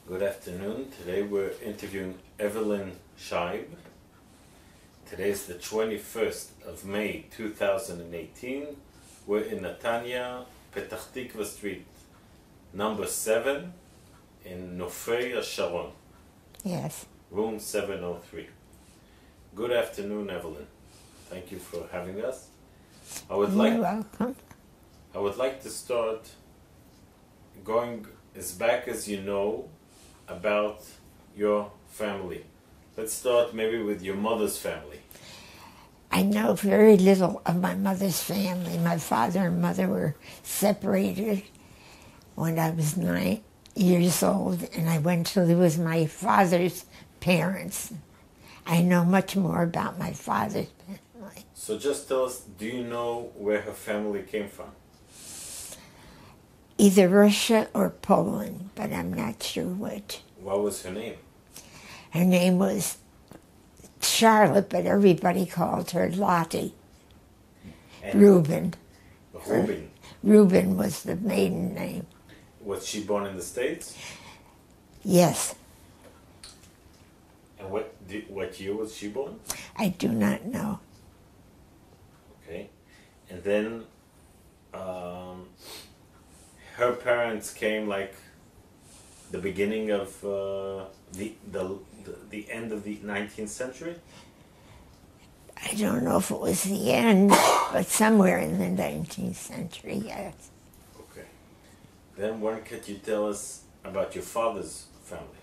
Good afternoon. Today we're interviewing Evelyn Scheib. Today is the 21st of May 2018. We're in Netanya, Petach Tikva Street, number 7 in Nofei Sharon. Yes. Room 703. Good afternoon, Evelyn. Thank you for having us. You're welcome. I would like to start going as back as you know about your family. Let's start maybe with your mother's family. I know very little of my mother's family. My father and mother were separated when I was 9 years old, and I went to live with my father's parents. I know much more about my father's family. So just tell us, do you know where her family came from? Either Russia or Poland, but I'm not sure which. What was her name? Her name was Charlotte, but everybody called her Lottie. And Reuben. Reuben. Reuben was the maiden name. Was she born in the States? Yes. And what year was she born? I do not know. Okay. And then her parents came like the beginning of the end of the 19th century? I don't know if it was the end, but somewhere in the 19th century, yes. Okay. Then when could you tell us about your father's family?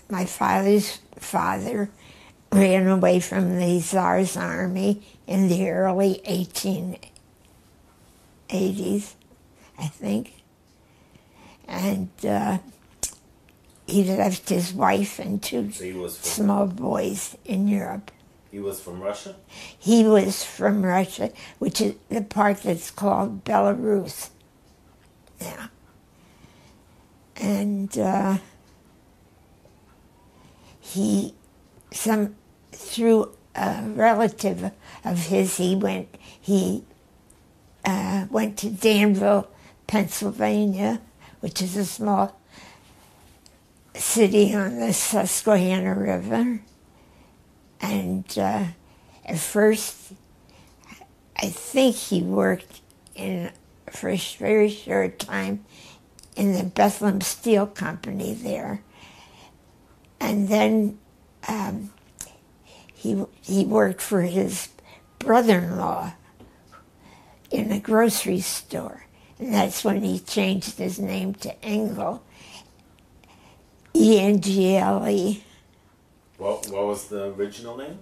My father's father ran away from the Tsar's army in the early 1880s, I think. And he left his wife and two small boys in Europe. He was from Russia? He was from Russia, which is the part that's called Belarus. Yeah. And through a relative of his, he went to Danville, Pennsylvania, which is a small city on the Susquehanna River. And at first, I think he worked for a very short time in the Bethlehem Steel Company there. And then he worked for his brother-in-law in a grocery store. And that's when he changed his name to Engel, E-N-G-L-E. What was the original name?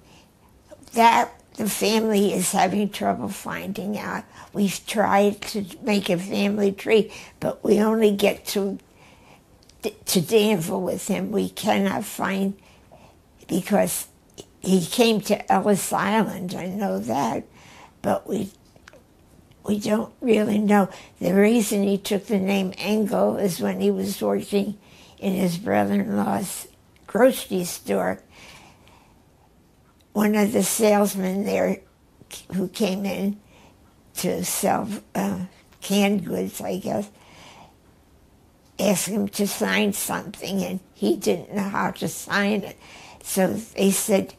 That the family is having trouble finding out. We've tried to make a family tree, but we only get to Danville with him. We cannot find, because he came to Ellis Island, I know that, but we don't really know. The reason he took the name Engel is when he was working in his brother-in-law's grocery store. One of the salesmen there who came in to sell canned goods, I guess, asked him to sign something, and he didn't know how to sign it. So they said,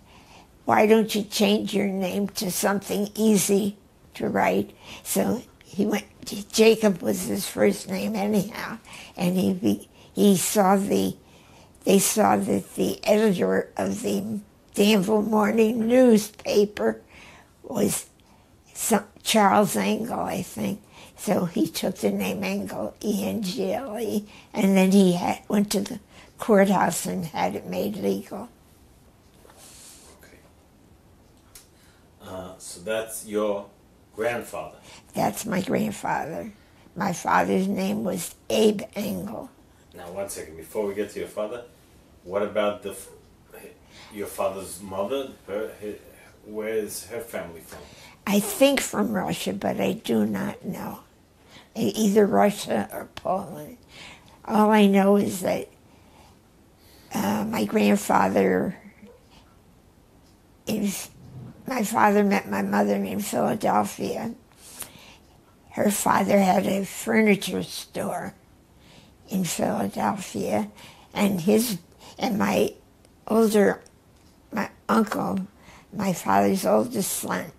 why don't you change your name to something easy to write? So he went, Jacob was his first name anyhow, and they saw that the editor of the Danville Morning newspaper was Charles Engel, I think. So he took the name Engel, E-N-G-L-E, and then he went to the courthouse and had it made legal. Okay. So that's your grandfather? That's my grandfather. My father's name was Abe Engel. Now, one second. Before we get to your father, what about your father's mother? Where is her family from? I think from Russia, but I do not know. Either Russia or Poland. All I know is that my grandfather my father met my mother in Philadelphia. Her father had a furniture store in Philadelphia, And my uncle, my father's oldest son,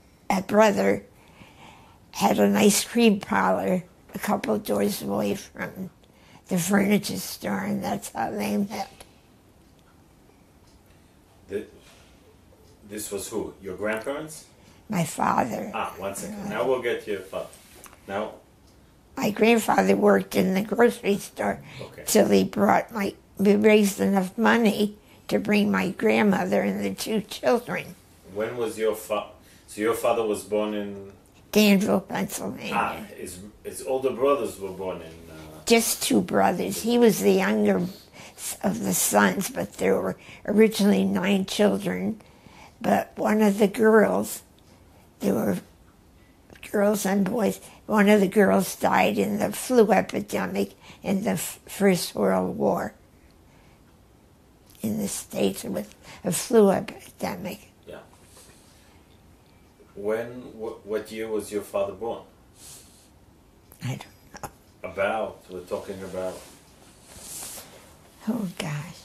brother, had an ice cream parlor a couple of doors away from the furniture store, and that's how they met. This was who? Your grandparents? My father. One second. Now we'll get your father. Now? My grandfather worked in the grocery store till we raised enough money to bring my grandmother and the two children. When was your father? So your father was born in? Danville, Pennsylvania. His older brothers were born in? Just two brothers. He was the younger of the sons, but there were originally 9 children. But one of the girls, there were girls and boys, one of the girls died in the flu epidemic in the First World War in the States with a flu epidemic. Yeah. What year was your father born? I don't know. We're talking about? Oh gosh,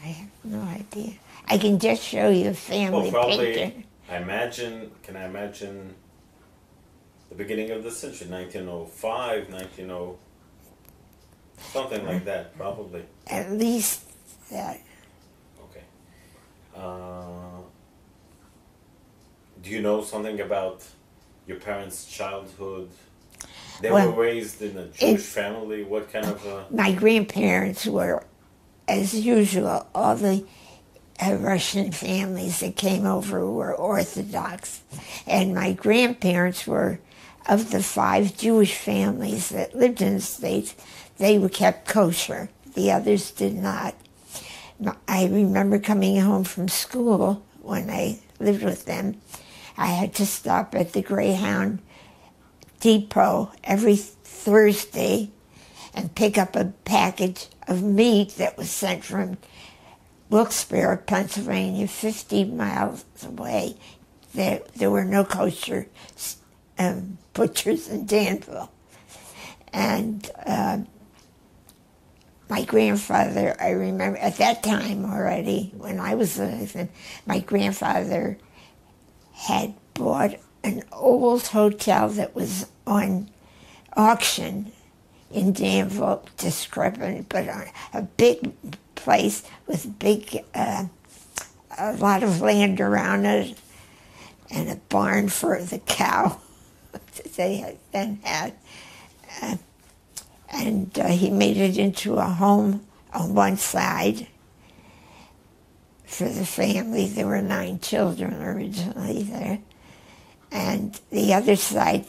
I have no idea. I can just show you a family picture. Can I imagine the beginning of the century, 1905, 1900, something like that, probably. At least that. Okay. Do you know something about your parents' childhood? They were raised in a Jewish family. What kind of? My grandparents were, as usual, all the Russian families that came over were Orthodox. And my grandparents were, of the 5 Jewish families that lived in the States, they were kept kosher. The others did not. I remember coming home from school when I lived with them. I had to stop at the Greyhound depot every Thursday and pick up a package of meat that was sent from Wilkes-Barre, Pennsylvania, 50 miles away. There were no kosher butchers in Danville. And my grandfather, I remember at that time already, when I was living, my grandfather had bought an old hotel that was on auction in Danville, decrepit, but a big place with a lot of land around it, and a barn for the cow that they then had. And he made it into a home on one side for the family. There were 9 children originally there. And the other side,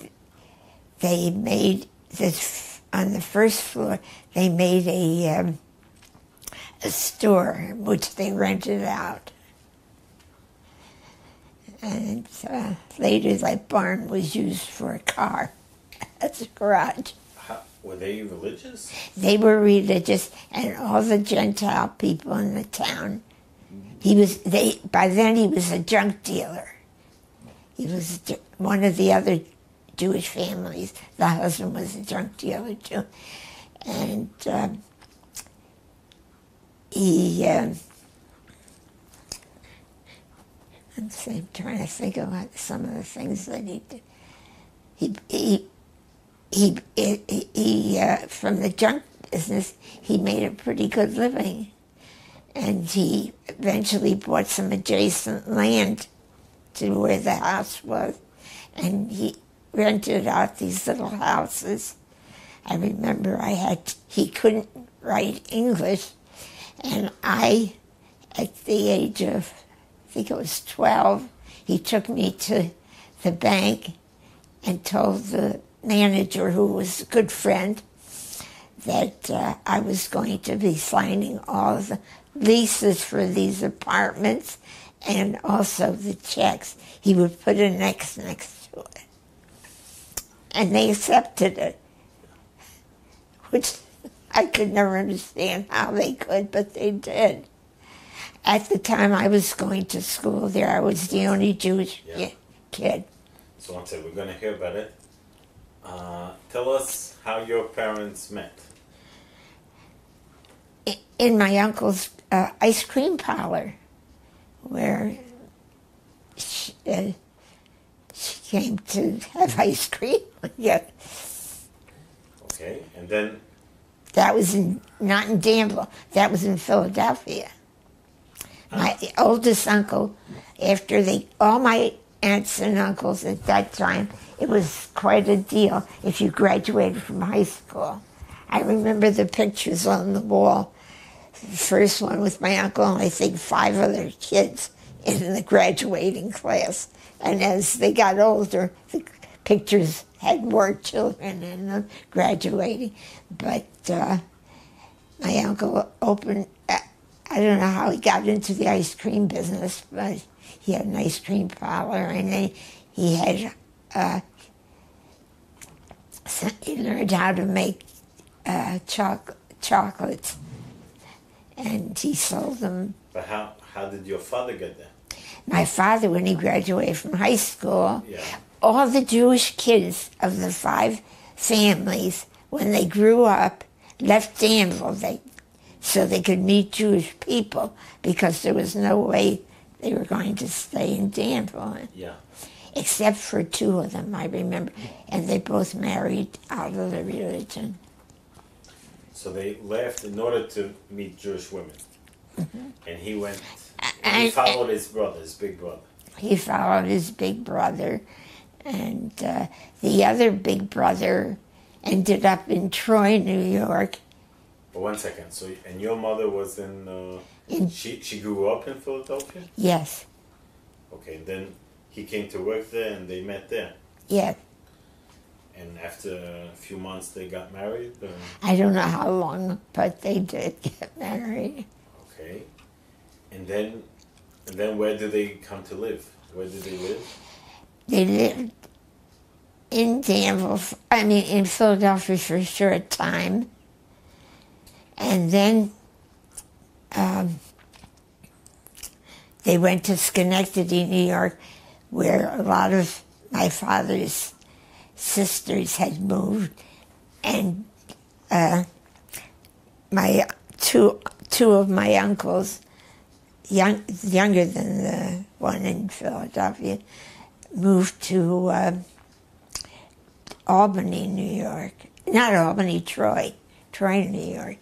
they made this, on the first floor, they made a store which they rented out. And later that barn was used for a car as a garage. Were they religious? They were religious, and all the Gentile people in the town. By then he was a junk dealer. He was one of the other Jewish families. The husband was a junk dealer too. And I'm trying to think about some of the things that he did. He from the junk business, he made a pretty good living. And he eventually bought some adjacent land to where the house was. And he rented out these little houses. I remember he couldn't write English. And at the age of, I think it was 12, he took me to the bank and told the manager, who was a good friend, that I was going to be signing all the leases for these apartments and also the checks. He would put an X next to it. And they accepted it, which I could never understand how they could, but they did. At the time I was going to school there, I was the only Jewish kid. So one second, we're going to hear about it. Tell us how your parents met. in my uncle's ice cream parlor, where she came to have ice cream. Yeah. Okay, and then? That was not in Danville. That was in Philadelphia. My oldest uncle, after all my aunts and uncles at that time, it was quite a deal if you graduated from high school. I remember the pictures on the wall. The first one with my uncle and I think 5 other kids in the graduating class. And as they got older, the pictures had more children in them graduating. But my uncle opened, I don't know how he got into the ice cream business, but he had an ice cream parlor, and then he had, he learned how to make chocolates, and he sold them. But how did your father get there? My father, when he graduated from high school, yeah. All the Jewish kids of the 5 families, when they grew up, left Danville so they could meet Jewish people, because there was no way they were going to stay in Danville. Yeah. Except for 2 of them, I remember. And they both married out of the religion. So they left in order to meet Jewish women. Mm-hmm. And he went, he followed his brother, his big brother. He followed his big brother. And the other big brother ended up in Troy, New York. But 1 second. So, and your mother was in she grew up in Philadelphia? Yes. Okay, then he came to work there and they met there? Yes. And after a few months they got married? I don't know how long, but they did get married. Okay. And then where did they come to live? Where did they live? They lived in Danville, in Philadelphia for a short time. And then they went to Schenectady, New York, where a lot of my father's sisters had moved. And my two of my uncles, younger than the one in Philadelphia, moved to Albany, New York. Not Albany, Troy, New York.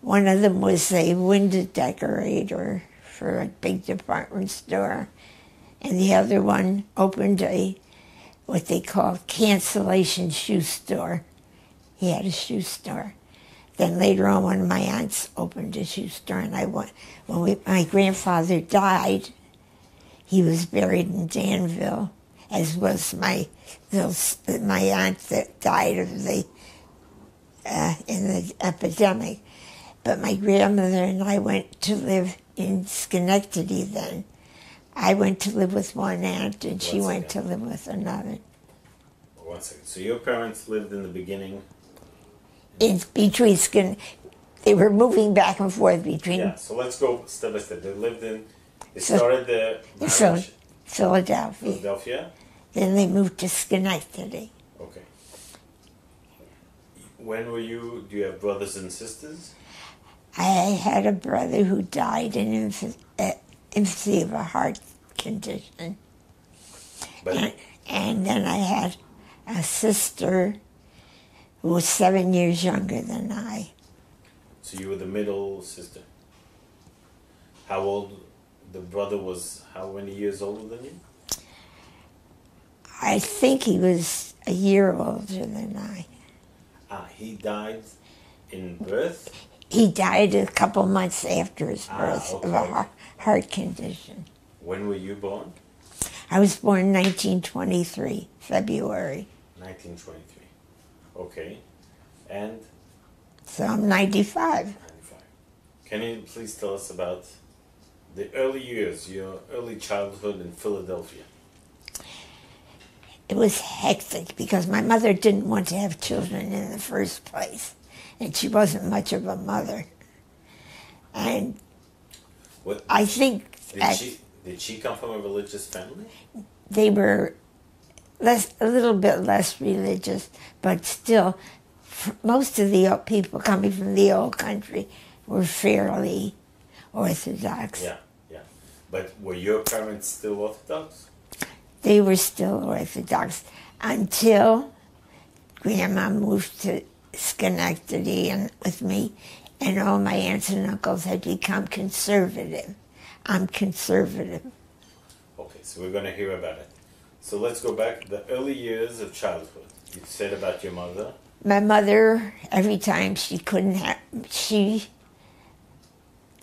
One of them was a window decorator for a big department store, and the other one opened what they call cancellation shoe store. He had a shoe store. Then later on, one of my aunts opened a shoe store, and my grandfather died, he was buried in Danville, as was my aunt that died of in the epidemic. But my grandmother and I went to live in Schenectady then. I went to live with one aunt, and she went to live with another. 1 second. So your parents lived in the beginning? Between they were moving back and forth between. Yeah, so let's go step by step. They started their marriage Philadelphia. Then they moved to Schenectady. Okay. When were you, do you have brothers and sisters? I had a brother who died in infancy of a heart condition. And then I had a sister who was 7 years younger than I. So you were the middle sister. How old? The brother was how many years older than you? I think he was a year older than I. He died in birth? He died a couple months after his birth of a heart condition. When were you born? I was born in 1923, February. 1923. Okay. And? So I'm 95. 95. Can you please tell us about the early years, your early childhood in Philadelphia? It was hectic because my mother didn't want to have children in the first place, and she wasn't much of a mother. And I think did she come from a religious family? They were a little bit less religious, but still, most of the people coming from the old country were fairly Orthodox. Yeah, yeah. But were your parents still Orthodox? They were still Orthodox until Grandma moved to Schenectady and with me, and all my aunts and uncles had become conservative. I'm conservative. Okay, so we're going to hear about it. So let's go back the early years of childhood. You said about your mother. My mother, every time she couldn't have,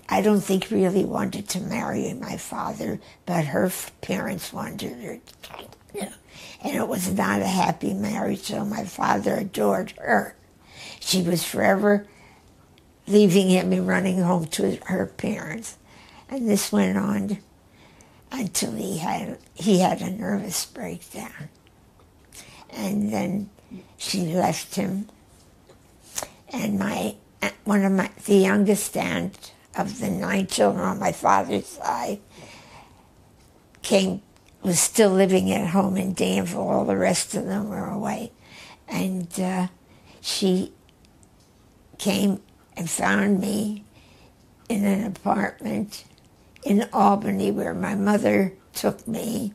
I don't think really wanted to marry my father, but her parents wanted her. And it was not a happy marriage, so my father adored her. She was forever leaving him and running home to her parents. And this went on until he had a nervous breakdown. And then she left him. And the youngest aunt of the 9 children on my father's side was still living at home in Danville. All the rest of them were away. And she came and found me in an apartment in Albany where my mother took me.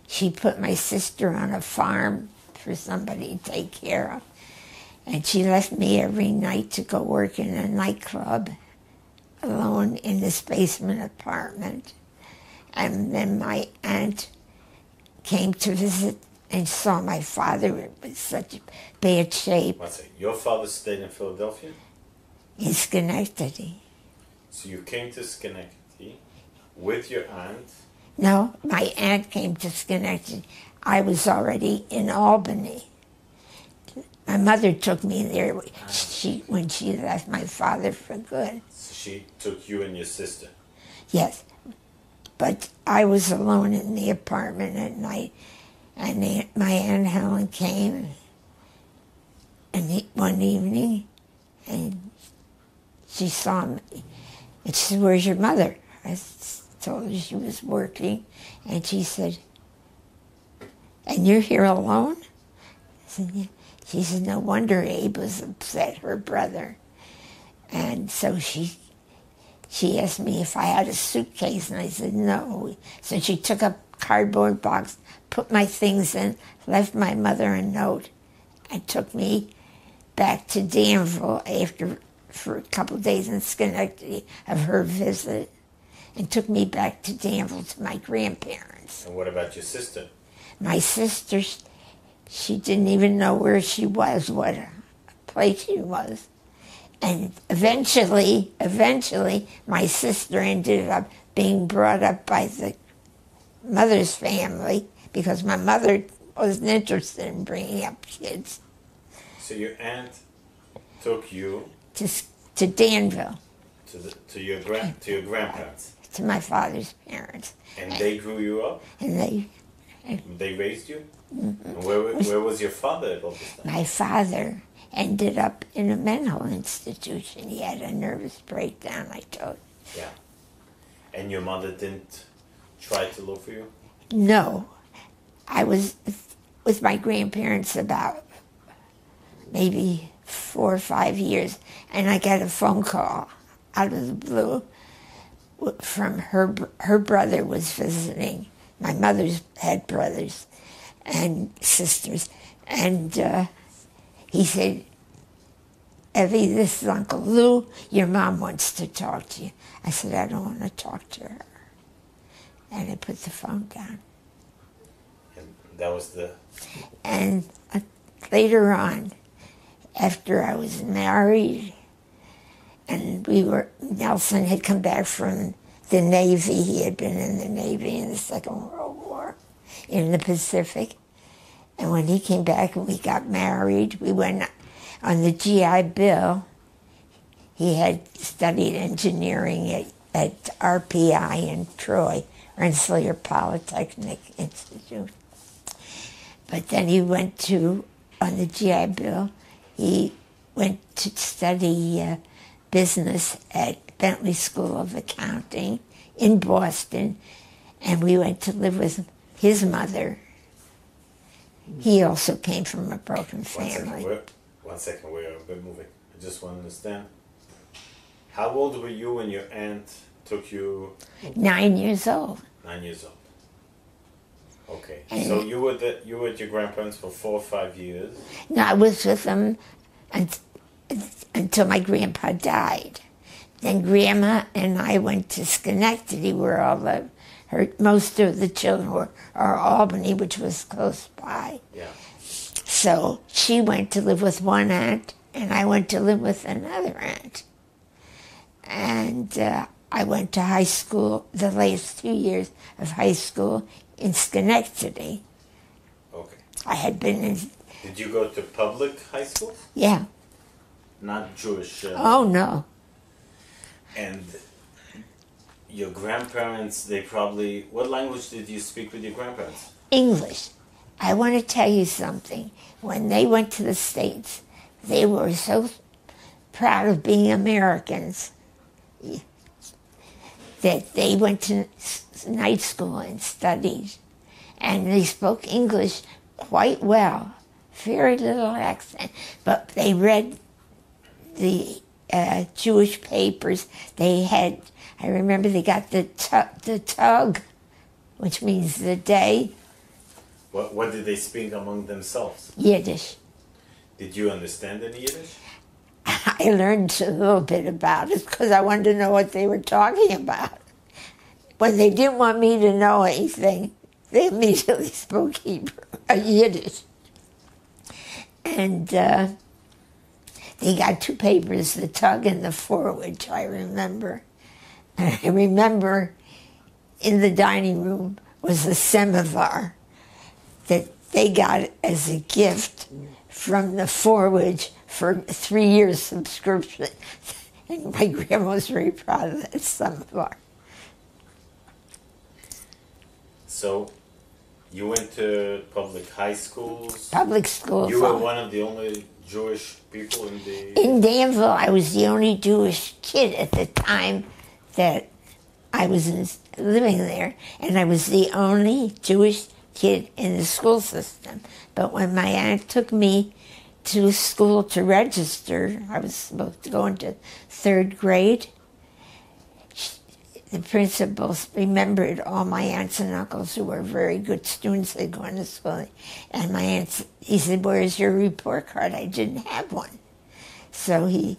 She put my sister on a farm for somebody to take care of. And she left me every night to go work in a nightclub alone in this basement apartment. And then my aunt came to visit and saw my father in such bad shape. One second. Your father stayed in Philadelphia? In Schenectady. So you came to Schenectady with your aunt? No, my aunt came to Schenectady. I was already in Albany. My mother took me there when she left my father for good. So she took you and your sister? Yes. But I was alone in the apartment at night, and my Aunt Helen came one evening, and she saw me, and she said, "Where's your mother?" I told her she was working, and she said, "And you're here alone?" I said, "Yeah." She said, "No wonder Abe was upset, her brother." And so she asked me if I had a suitcase, and I said no. So she took a cardboard box, put my things in, left my mother a note, and took me back to Danville for a couple of days in Schenectady of her visit, and took me back to Danville to my grandparents. And what about your sister? My sister, she didn't even know where she was, what place she was. And eventually, my sister ended up being brought up by the mother's family because my mother wasn't interested in bringing up kids. So your aunt took you to Danville. To your grandparents. To my father's parents. And they grew you up? And they raised you? Mm-hmm. And where was your father at all this time? My father ended up in a mental institution. He had a nervous breakdown, I told you. Yeah. And your mother didn't try to look for you? No. I was with my grandparents about maybe 4 or 5 years, and I got a phone call out of the blue from her brother was visiting. My mother's had brothers and sisters, and he said, "Evie, this is Uncle Lou. Your mom wants to talk to you." I said, "I don't want to talk to her." And I put the phone down. And that was And later on, after I was married, and Nelson had come back from the Navy. He had been in the Navy in the Second World War in the Pacific. And when he came back and we got married, we went on the GI Bill. He had studied engineering at RPI in Troy, Rensselaer Polytechnic Institute. But then he went on the GI Bill, he went to study business at Bentley School of Accounting in Boston, and we went to live with his mother. He also came from a broken family. One second, we're a bit moving. I just want to understand. How old were you when your aunt took you? 9 years old. 9 years old. Okay. So you were with your grandparents for 4 or 5 years? No, I was with them until my grandpa died. Then Grandma and I went to Schenectady, where most of the children were, or Albany, which was close by. Yeah. So she went to live with one aunt, and I went to live with another aunt. And I went to high school, the last 2 years of high school in Schenectady. Okay. I had been in... Did you go to public high school? Yeah. Not Jewish? Oh, no. And your grandparents, they probably... What language did you speak with your grandparents? English. I want to tell you something. When they went to the States, they were so proud of being Americans that they went to night school and studied. And they spoke English quite well. Very little accent. But they read the Jewish papers. They had, I remember they got the tug, which means the day. What did they speak among themselves? Yiddish. Did you understand any Yiddish? I learned a little bit about it because I wanted to know what they were talking about. When they didn't want me to know anything, they immediately spoke Yiddish. And they got 2 papers, the tug and the forward, I remember. And I remember in the dining room was a samovar that they got as a gift from the forward for 3 years subscription. And my grandma was very proud of that samovar. So, you went to public high schools? Public school. You were one of the only Jewish people in the... In Danville, I was the only Jewish kid at the time that I was living there, and I was the only Jewish kid in the school system. But when my aunt took me to school to register, I was supposed to go into 3rd grade. The principals remembered all my aunts and uncles who were very good students. They'd gone to school. And my aunt, he said, "Where's your report card?" I didn't have one. So he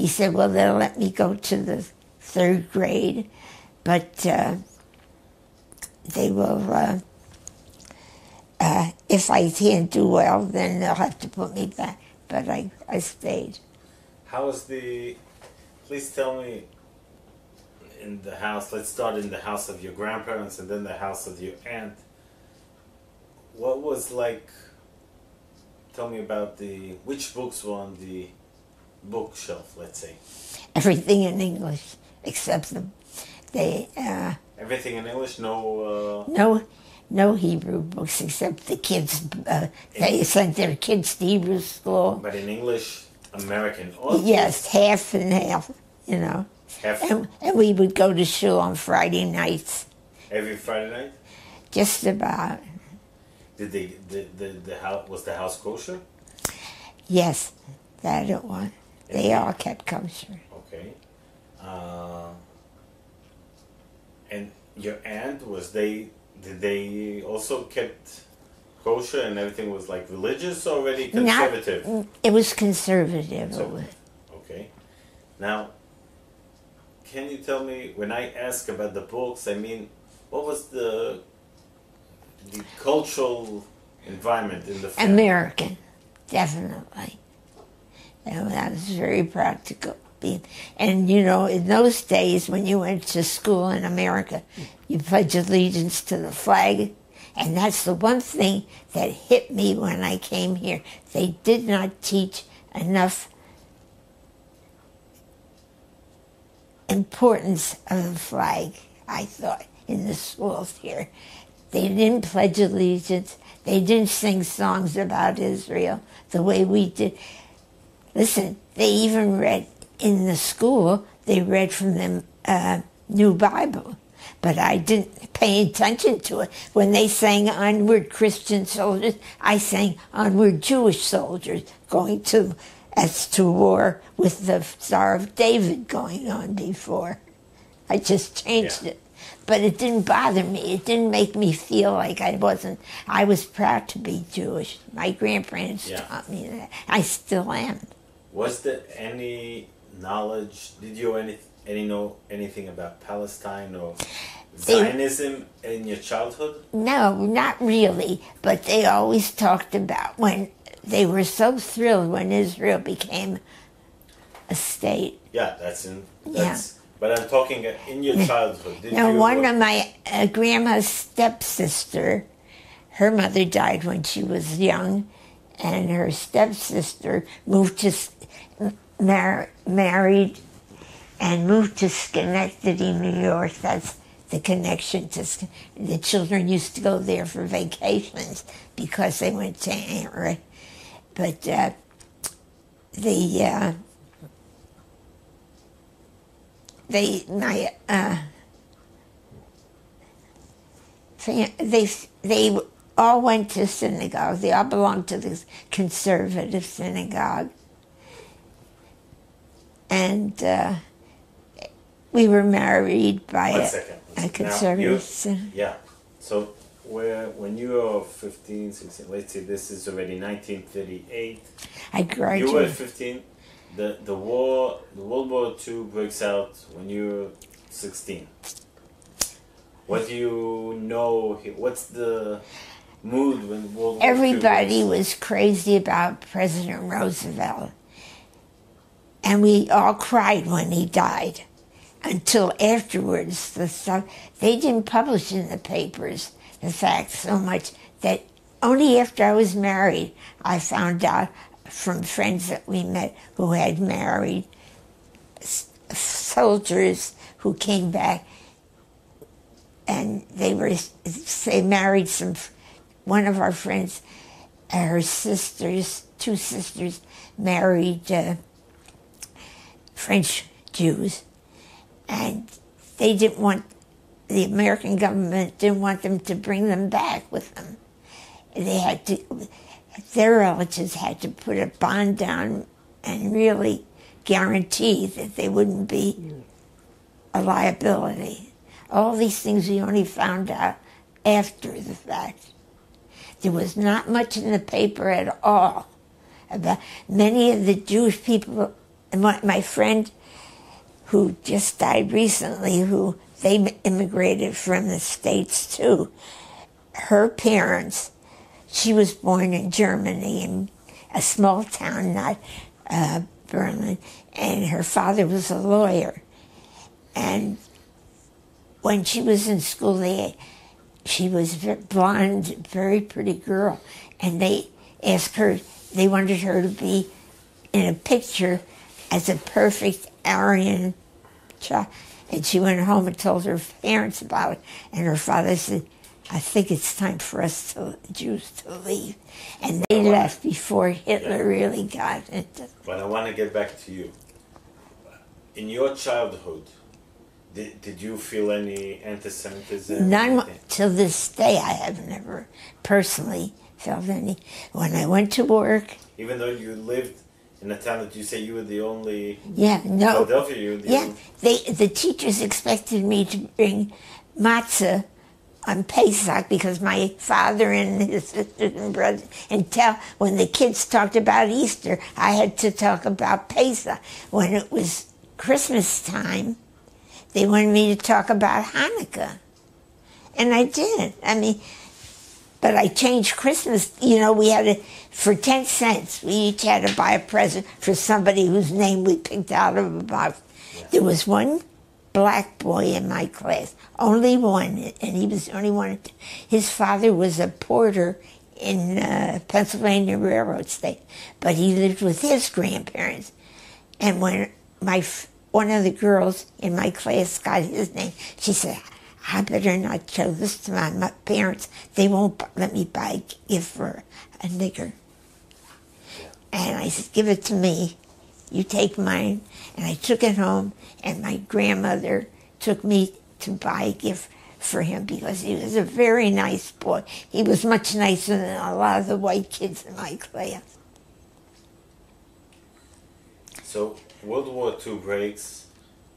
said, "Well, they'll let me go to the 3rd grade, but they will, if I can't do well, then they'll have to put me back." But I stayed. How was please tell me, in the house, let's start in the house of your grandparents and then the house of your aunt. What was like, tell me about which books were on the bookshelf, let's say? Everything in English, except everything in English? No... No Hebrew books, except the kids, they sent their kids to Hebrew school. But in English, American? Or yes, half and half, you know. And we would go to shul on Friday nights. Every Friday night? Just about. Was the house kosher? Yes, that it was. They all kept kosher. Okay. And your aunt, did they also kept kosher and everything was like religious already? Conservative? It was conservative. Okay. Now, can you tell me, when I ask about the books, I mean, what was the cultural environment in the family? American, definitely. And that was very practical. And, you know, in those days when you went to school in America, you pledged allegiance to the flag. And that's the one thing that hit me when I came here. They did not teach enough importance of the flag, I thought, in the schools here. They didn't pledge allegiance. They didn't sing songs about Israel the way we did. Listen, they even read in the school, they read from the New Bible. But I didn't pay attention to it. When they sang Onward Christian Soldiers, I sang Onward Jewish Soldiers, going to as to war with the Star of David going on before. I just changed it. But it didn't bother me. It didn't make me feel like I was proud to be Jewish. My grandparents taught me that. I still am. Was there any knowledge, did you know anything about Palestine or Zionism in your childhood? No, not really. But they always talked about when they were so thrilled when Israel became a state. Yeah, but I'm talking in your childhood. One of my grandma's stepsister, her mother died when she was young, and her stepsister married and moved to Schenectady, New York. That's the connection to the children used to go there for vacations because they went to Aunt Ray. But they all went to synagogue. They all belonged to the conservative synagogue. And we were married by a conservative synagogue. Yeah. So when you were 15, 16, let's say this is already 1938. I graduated. You were 15. The World War II breaks out when you were 16. What do you know? What's the mood when World War II? Everybody was crazy about President Roosevelt. And we all cried when he died. Until afterwards, they didn't publish in the papers the fact so much that only after I was married, I found out from friends that we met who had married soldiers who came back, and they married one of our friends, her sisters, two sisters married French Jews, and the American government didn't want them to bring them back with them. Their relatives had to put a bond down and really guarantee that they wouldn't be a liability. All these things we only found out after the fact. There was not much in the paper at all about many of the Jewish people. My friend who just died recently, they immigrated from the States too. Her parents, she was born in Germany, in a small town, not Berlin, and her father was a lawyer. And when she was in school, she was a blonde, very pretty girl, and they wanted her to be in a picture as a perfect Aryan child. And she went home and told her parents about it, and her father said, I think it's time for us Jews to leave. And they left before Hitler really got into it. But I want to get back to you. In your childhood, did you feel any anti-Semitism? None till this day. I have never personally felt any. When I went to work... Even though you lived in a town that you say you were the only... Yeah, no. Philadelphia, you were the only... The teachers expected me to bring matzah on Pesach because my father and his sisters and brothers, when the kids talked about Easter, I had to talk about Pesach. When it was Christmas time, they wanted me to talk about Hanukkah. And I did. But I changed Christmas. We had for 10 cents, we each had to buy a present for somebody whose name we picked out of a box. Yeah. There was one black boy in my class, only one, and he was the only one. His father was a porter in Pennsylvania Railroad State, but he lived with his grandparents. And when one of the girls in my class got his name, she said, I better not show this to my parents. They won't let me buy a gift for a nigger. And I said, give it to me. You take mine. And I took it home, and my grandmother took me to buy a gift for him because he was a very nice boy. He was much nicer than a lot of the white kids in my class. So World War II breaks,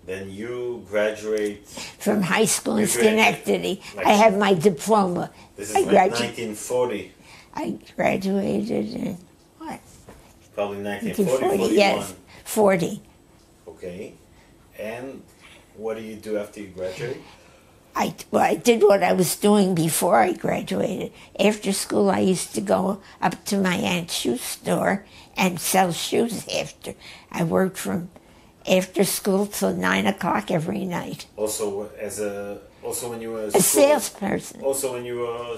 then you graduate. From high school in You graduate- Schenectady. like- I have my diploma. This is I like gradu- 1940, I graduated in, what? probably 1940, 41. Yes, 40. Okay. And what do you do after you graduate? I did what I was doing before I graduated. After school, I used to go up to my aunt's shoe store and sell shoes after. I worked from after school till 9 o'clock every night. Also when you were A salesperson. Also when you were.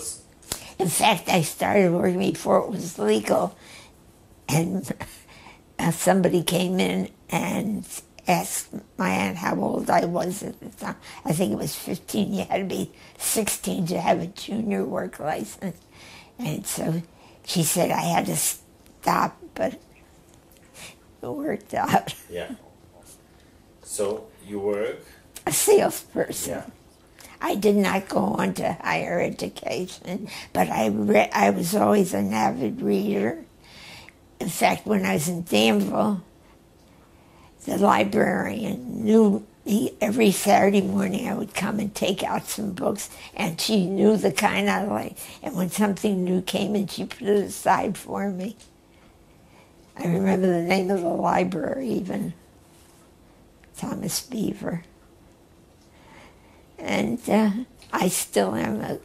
In fact, I started working before it was legal, and somebody came in and asked my aunt how old I was at the time. I think it was 15. You had to be 16 to have a junior work license. And so she said I had to stop, but it worked out. Yeah. So you work. A salesperson. Yeah. I did not go on to higher education, but I was always an avid reader. In fact, when I was in Danville, the librarian knew me. Every Saturday morning I would come and take out some books, and she knew the kind I liked. And when something new came in, she put it aside for me. I remember the name of the library even, Thomas Beaver. And I still am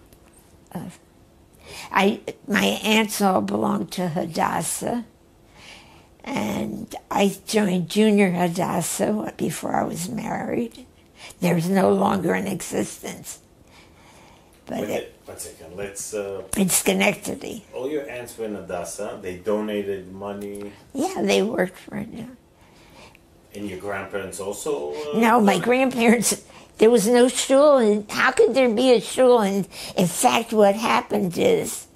my aunts all belonged to Hadassah, and I joined Junior Hadassah before I was married. There's no longer in existence. But one second, let's... in Schenectady. all your aunts were in Hadassah. They donated money. Yeah, they worked for it. Yeah. And your grandparents also? No, my grandparents, there was no shul, and how could there be a shul? And in fact, what happened is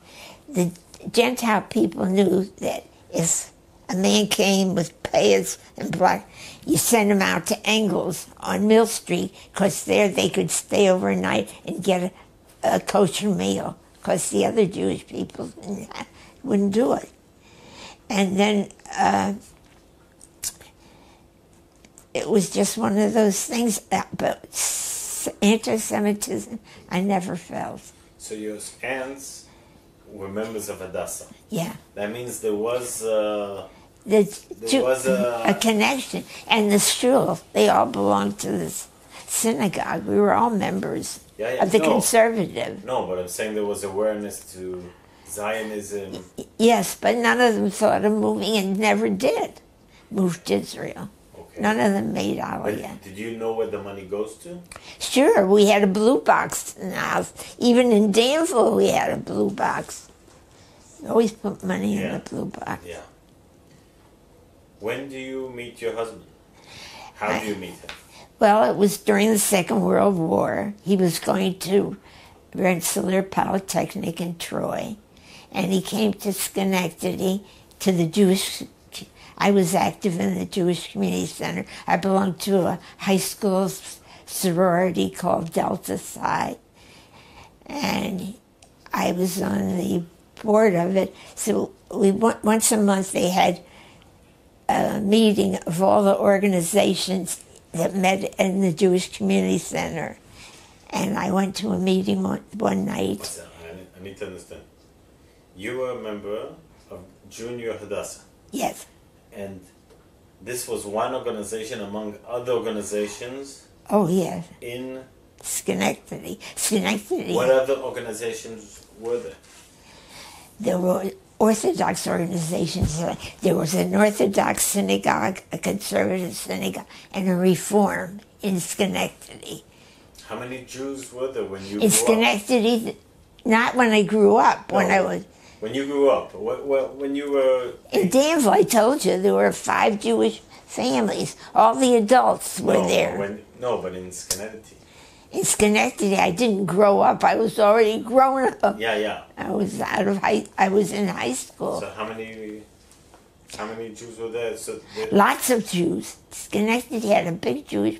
the Gentile people knew that if a man came with payas and black, you send him out to Engels on Mill Street, because there they could stay overnight and get a kosher meal, because the other Jewish people wouldn't do it. And then it was just one of those things, but anti-Semitism I never felt. So your aunts were members of Hadassah. Yeah. That means there was... was a connection. And the shul, they all belonged to this synagogue. We were all members of the conservative. No, but I'm saying there was awareness to Zionism. Yes, but none of them thought of moving and never did move to Israel. Okay. None of them made Aliyah. But did you know where the money goes to? Sure, we had a blue box in the house. Even in Danville, we had a blue box. We always put money in the blue box. Yeah. When do you meet your husband? How do you meet him? Well, it was during the Second World War. He was going to Rensselaer Polytechnic in Troy, and he came to Schenectady to the Jewish... I was active in the Jewish Community Center. I belonged to a high school sorority called Delta Psi, and I was on the board of it. So once a month they had a meeting of all the organizations that met in the Jewish Community Center. And I went to a meeting one night. What's that? I need to understand. You were a member of Junior Hadassah. Yes. And this was one organization among other organizations. Oh, yes. In Schenectady. What other organizations were there? There were Orthodox organizations. There was an Orthodox synagogue, a conservative synagogue, and a Reform in Schenectady. How many Jews were there when you grew up? In Schenectady, not when I grew up, when I was... When you grew up, when you were... In Danville, I told you, there were 5 Jewish families. All the adults were there. But in Schenectady. In Schenectady, I didn't grow up. I was already grown up. Yeah. I was I was in high school. So how many Jews were there? Lots of Jews. Schenectady had a big Jewish.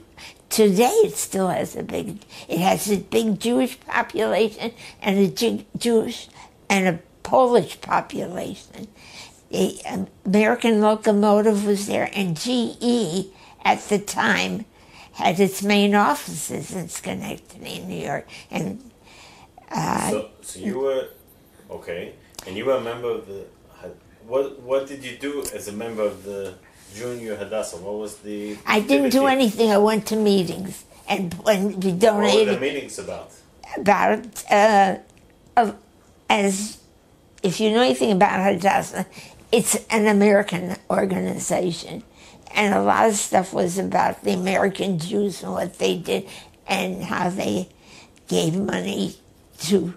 Today, it still has a big. It has a big Jewish population and a Jewish and a Polish population. The American Locomotive was there, and GE at the time had its main offices in Schenectady, New York. And so you were okay, and you were a member of the. What did you do as a member of the Junior Hadassah? What was the? I didn't do anything. I went to meetings, and when we donated. What were the meetings about? About as if you know anything about Hadassah, it's an American organization. And a lot of stuff was about the American Jews and what they did and how they gave money to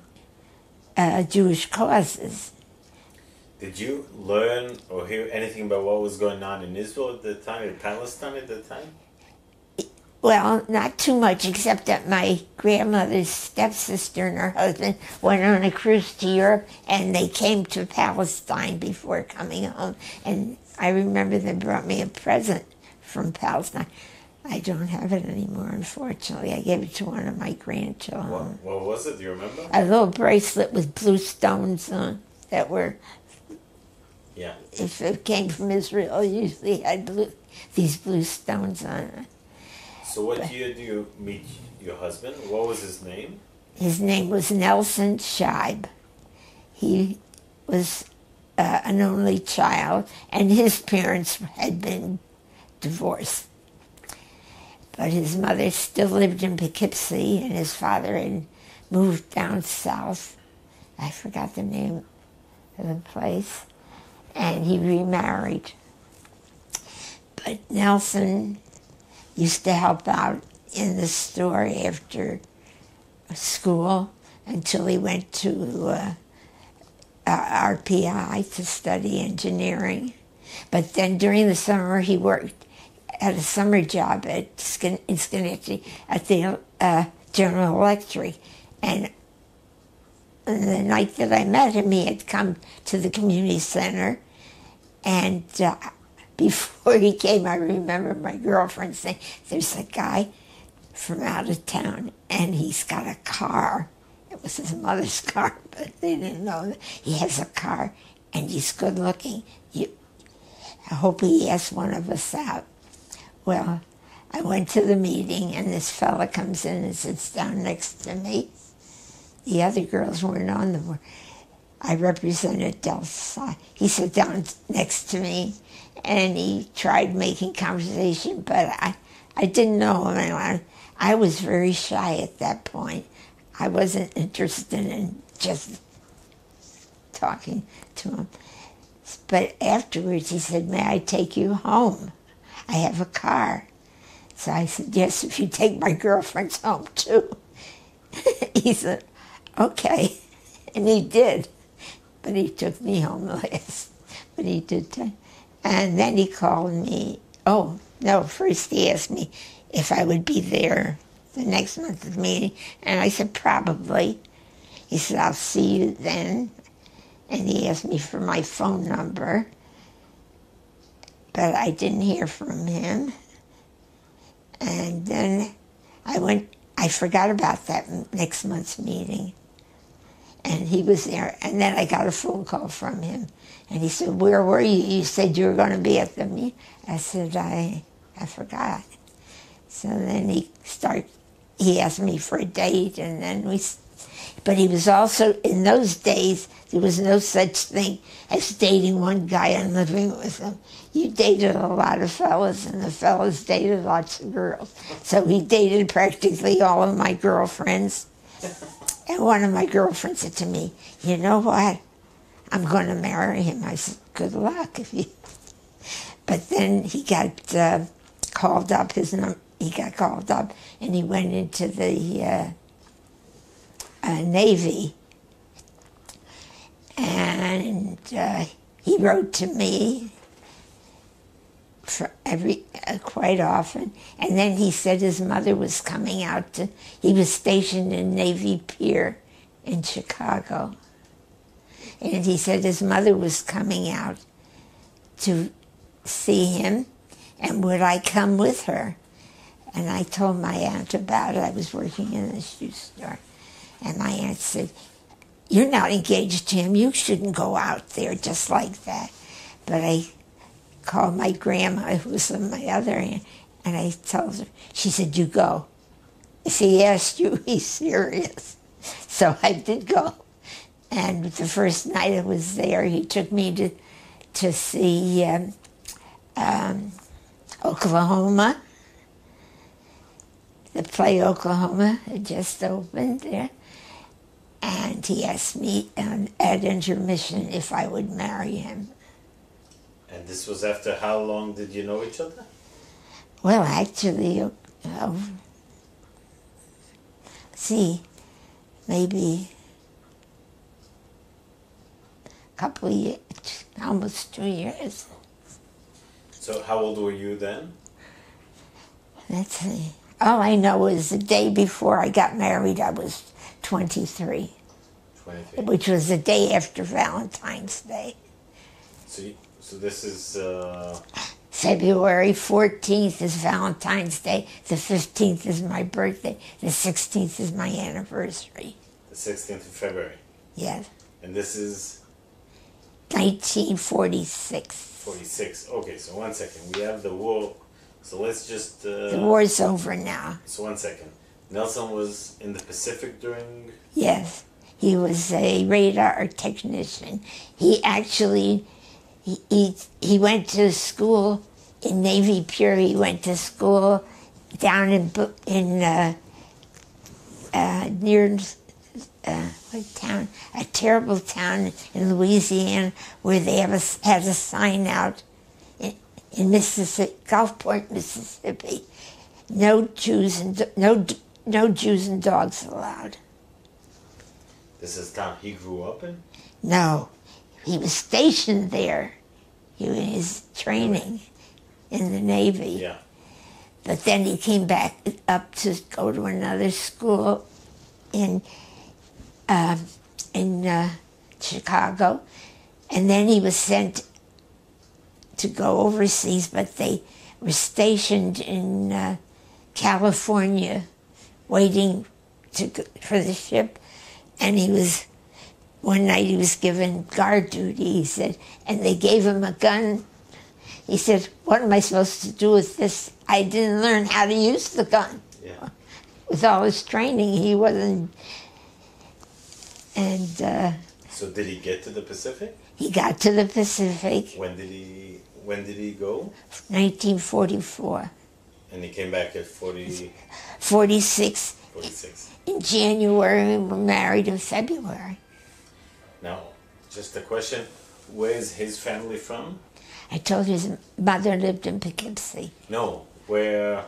Jewish causes. Did you learn or hear anything about what was going on in Israel at the time, in Palestine at the time? Well, not too much, except that my grandmother's stepsister and her husband went on a cruise to Europe, and they came to Palestine before coming home. And I remember they brought me a present from Palestine. I don't have it anymore, unfortunately. I gave it to one of my grandchildren. What was it? Do you remember? A little bracelet with blue stones on that were... Yeah. If it came from Israel, it usually had these blue stones on it. So what year do you meet your husband? What was his name? His name was Evelyn Scheib. He was an only child, and his parents had been divorced. But his mother still lived in Poughkeepsie, and his father had moved down south. I forgot the name of the place. And he remarried. But Nelson used to help out in the store after school until he went to RPI to study engineering. But then during the summer he worked at a summer job in Schenectady at the General Electric. And the night that I met him, he had come to the community center, and before he came, I remember my girlfriend saying, there's a guy from out of town, and he's got a car. It was his mother's car, but they didn't know that. He has a car, and he's good looking. I hope he asks one of us out. Well, I went to the meeting, and this fella comes in and sits down next to me. The other girls weren't on them. I represented Del's side. He sat down next to me, and he tried making conversation, but I didn't know him. I was very shy at that point. I wasn't interested in just talking to him. But afterwards he said, may I take you home? I have a car. So I said, yes, if you take my girlfriends home too. He said, okay, and he did, but he took me home last, but he did. And then he called me, first he asked me if I would be there the next month of the meeting, and I said, probably. He said, I'll see you then, and he asked me for my phone number, but I didn't hear from him. And then I forgot about that next month's meeting. And he was there, and then I got a phone call from him. And he said, where were you? You said you were going to be at the meeting. I said, I forgot. So then he asked me for a date, and then but he was also, in those days, there was no such thing as dating one guy and living with him. You dated a lot of fellas, and the fellas dated lots of girls. So he dated practically all of my girlfriends. And one of my girlfriends said to me, you know what? I'm going to marry him. I said, good luck. But then he got called up. He got called up, and he went into the Navy. And he wrote to me quite often. And then he said his mother was coming out he was stationed in Navy Pier in Chicago. And he said his mother was coming out to see him, and would I come with her? And I told my aunt about it. I was working in the shoe store. And my aunt said, you're not engaged to him. You shouldn't go out there just like that. But I called my grandma, who was on my other hand, and I told her. She said, "You go. If he asked you, he's serious." So I did go. And the first night I was there, he took me to see Oklahoma. The play Oklahoma had just opened there. And he asked me at intermission if I would marry him. And this was after how long did you know each other? Well, actually, maybe a couple of years, almost 2 years. So how old were you then? Let's see. All I know is the day before I got married, I was 23. 23. Which was the day after Valentine's Day. So this is... February 14th is Valentine's Day. The 15th is my birthday. The 16th is my anniversary. The 16th of February? Yes. And this is? 1946. 46. Okay, so 1 second. We have the war. So let's just... the war's over now. So 1 second. Nelson was in the Pacific during... Yes. He was a radar technician. He actually... He went to school in Navy Pier. He went to school down near what town? A terrible town in Louisiana where they had a sign out in Mississippi, Gulfport, Mississippi. No Jews and dogs allowed. This is town he grew up in? No. He was stationed there. He was training in the Navy. Yeah. But then he came back up to go to another school in Chicago. And then he was sent to go overseas, but they were stationed in California waiting for the ship. And one night he was given guard duty, he said, and they gave him a gun. He said, "What am I supposed to do with this? I didn't learn how to use the gun." Yeah. With all his training, he wasn't. And so did he get to the Pacific? He got to the Pacific. When did he go? 1944. And he came back at 46. 46. In January, we were married in February. Now, just a question, where's his family from? I told you his mother lived in Poughkeepsie. No, where,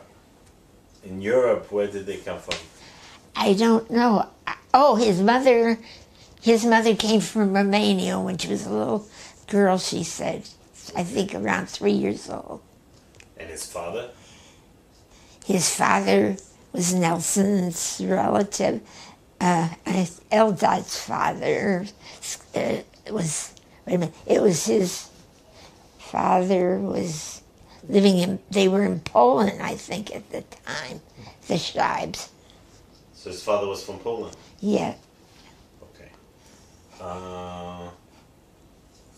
in Europe, where did they come from? I don't know. Oh, his mother came from Romania when she was a little girl, she said. I think around 3 years old. And his father? His father was Nelson's relative. Eldad's father it was his father was living they were in Poland, I think, at the time, the Scheibs. So his father was from Poland? Yeah. Okay.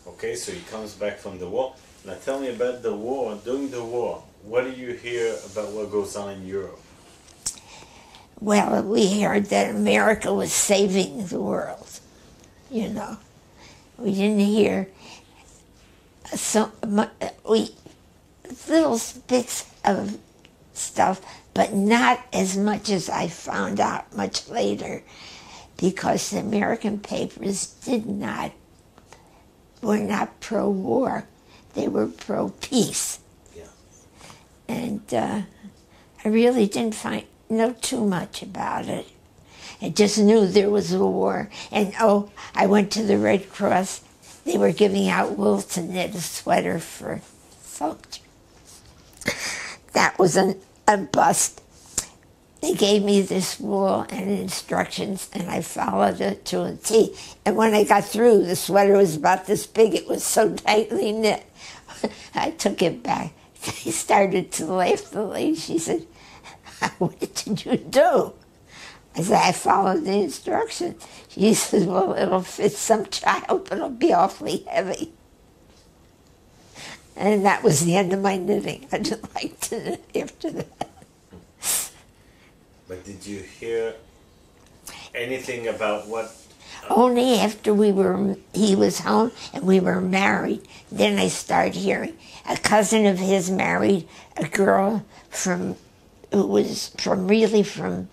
Okay, so he comes back from the war. Now tell me about the war. During the war, what do you hear about what goes on in Europe? Well, we heard that America was saving the world, you know. We didn't hear little bits of stuff, but not as much as I found out much later, because the American papers were not pro-war. They were pro-peace. Yeah. And I really didn't know too much about it. I just knew there was a war. And I went to the Red Cross. They were giving out wool to knit a sweater for soldiers. That was a bust. They gave me this wool and instructions, and I followed it to a T. And when I got through, the sweater was about this big. It was so tightly knit. I took it back. He started to laugh. The lady, she said, "What did you do?" I said, "I followed the instructions." She said, "Well, it'll fit some child, but it'll be awfully heavy." And that was the end of my knitting. I didn't like to knit after that. But did you hear anything about what? Only after he was home and we were married, then I started hearing. A cousin of his married a girl who was from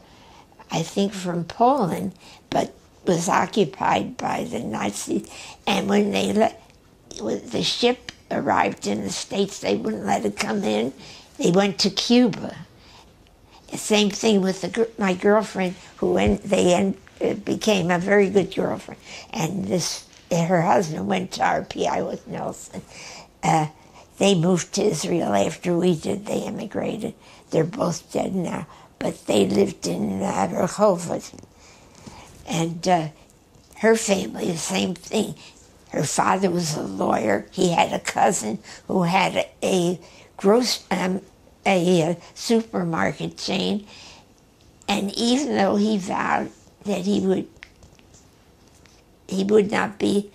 I think from Poland, but was occupied by the Nazis. And when the ship arrived in the States, they wouldn't let it come in. They went to Cuba. Same thing with my girlfriend, who became a very good girlfriend. And her husband went to RPI with Nelson. They moved to Israel after we did. They immigrated. They're both dead now. But they lived in Rehovot. And her family, the same thing. Her father was a lawyer. He had a cousin who had a supermarket chain. And even though he vowed that he would not be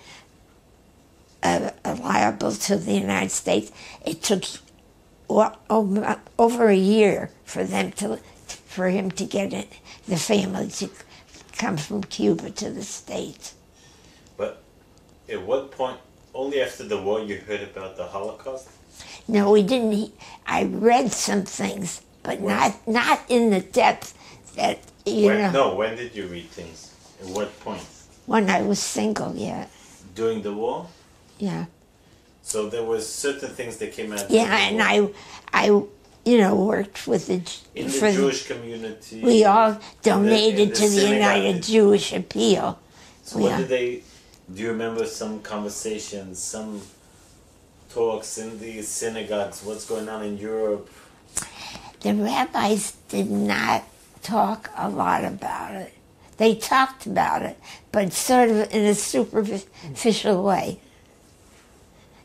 liable to the United States, it took over a year for him to get the family to come from Cuba to the States. But at what point, only after the war, you heard about the Holocaust? No, we didn't. I read some things, but not in the depth that, you know. No, when did you read things? At what point? When I was single, yeah. During the war? Yeah. So there was certain things that came out. Yeah, and I worked with the Jewish community. We all donated to the United Jewish Appeal. So what did they? Do you remember some conversations, some talks in the synagogues? What's going on in Europe? The rabbis did not talk a lot about it. They talked about it, but sort of in a superficial way.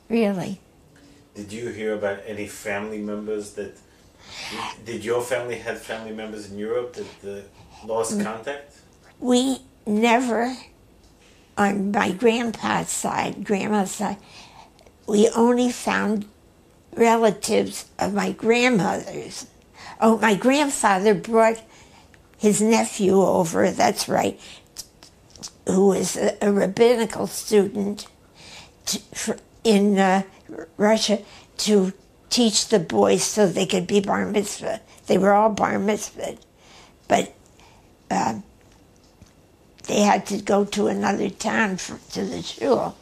Really. Did you hear about any family members that... Did your family have family members in Europe that lost contact? We never, on my grandma's side, we only found relatives of my grandmother's. Oh, my grandfather brought his nephew over, that's right, who was a rabbinical student in Russia, to teach the boys so they could be bar mitzvah. They were all bar mitzvah, but they had to go to another town to the shul,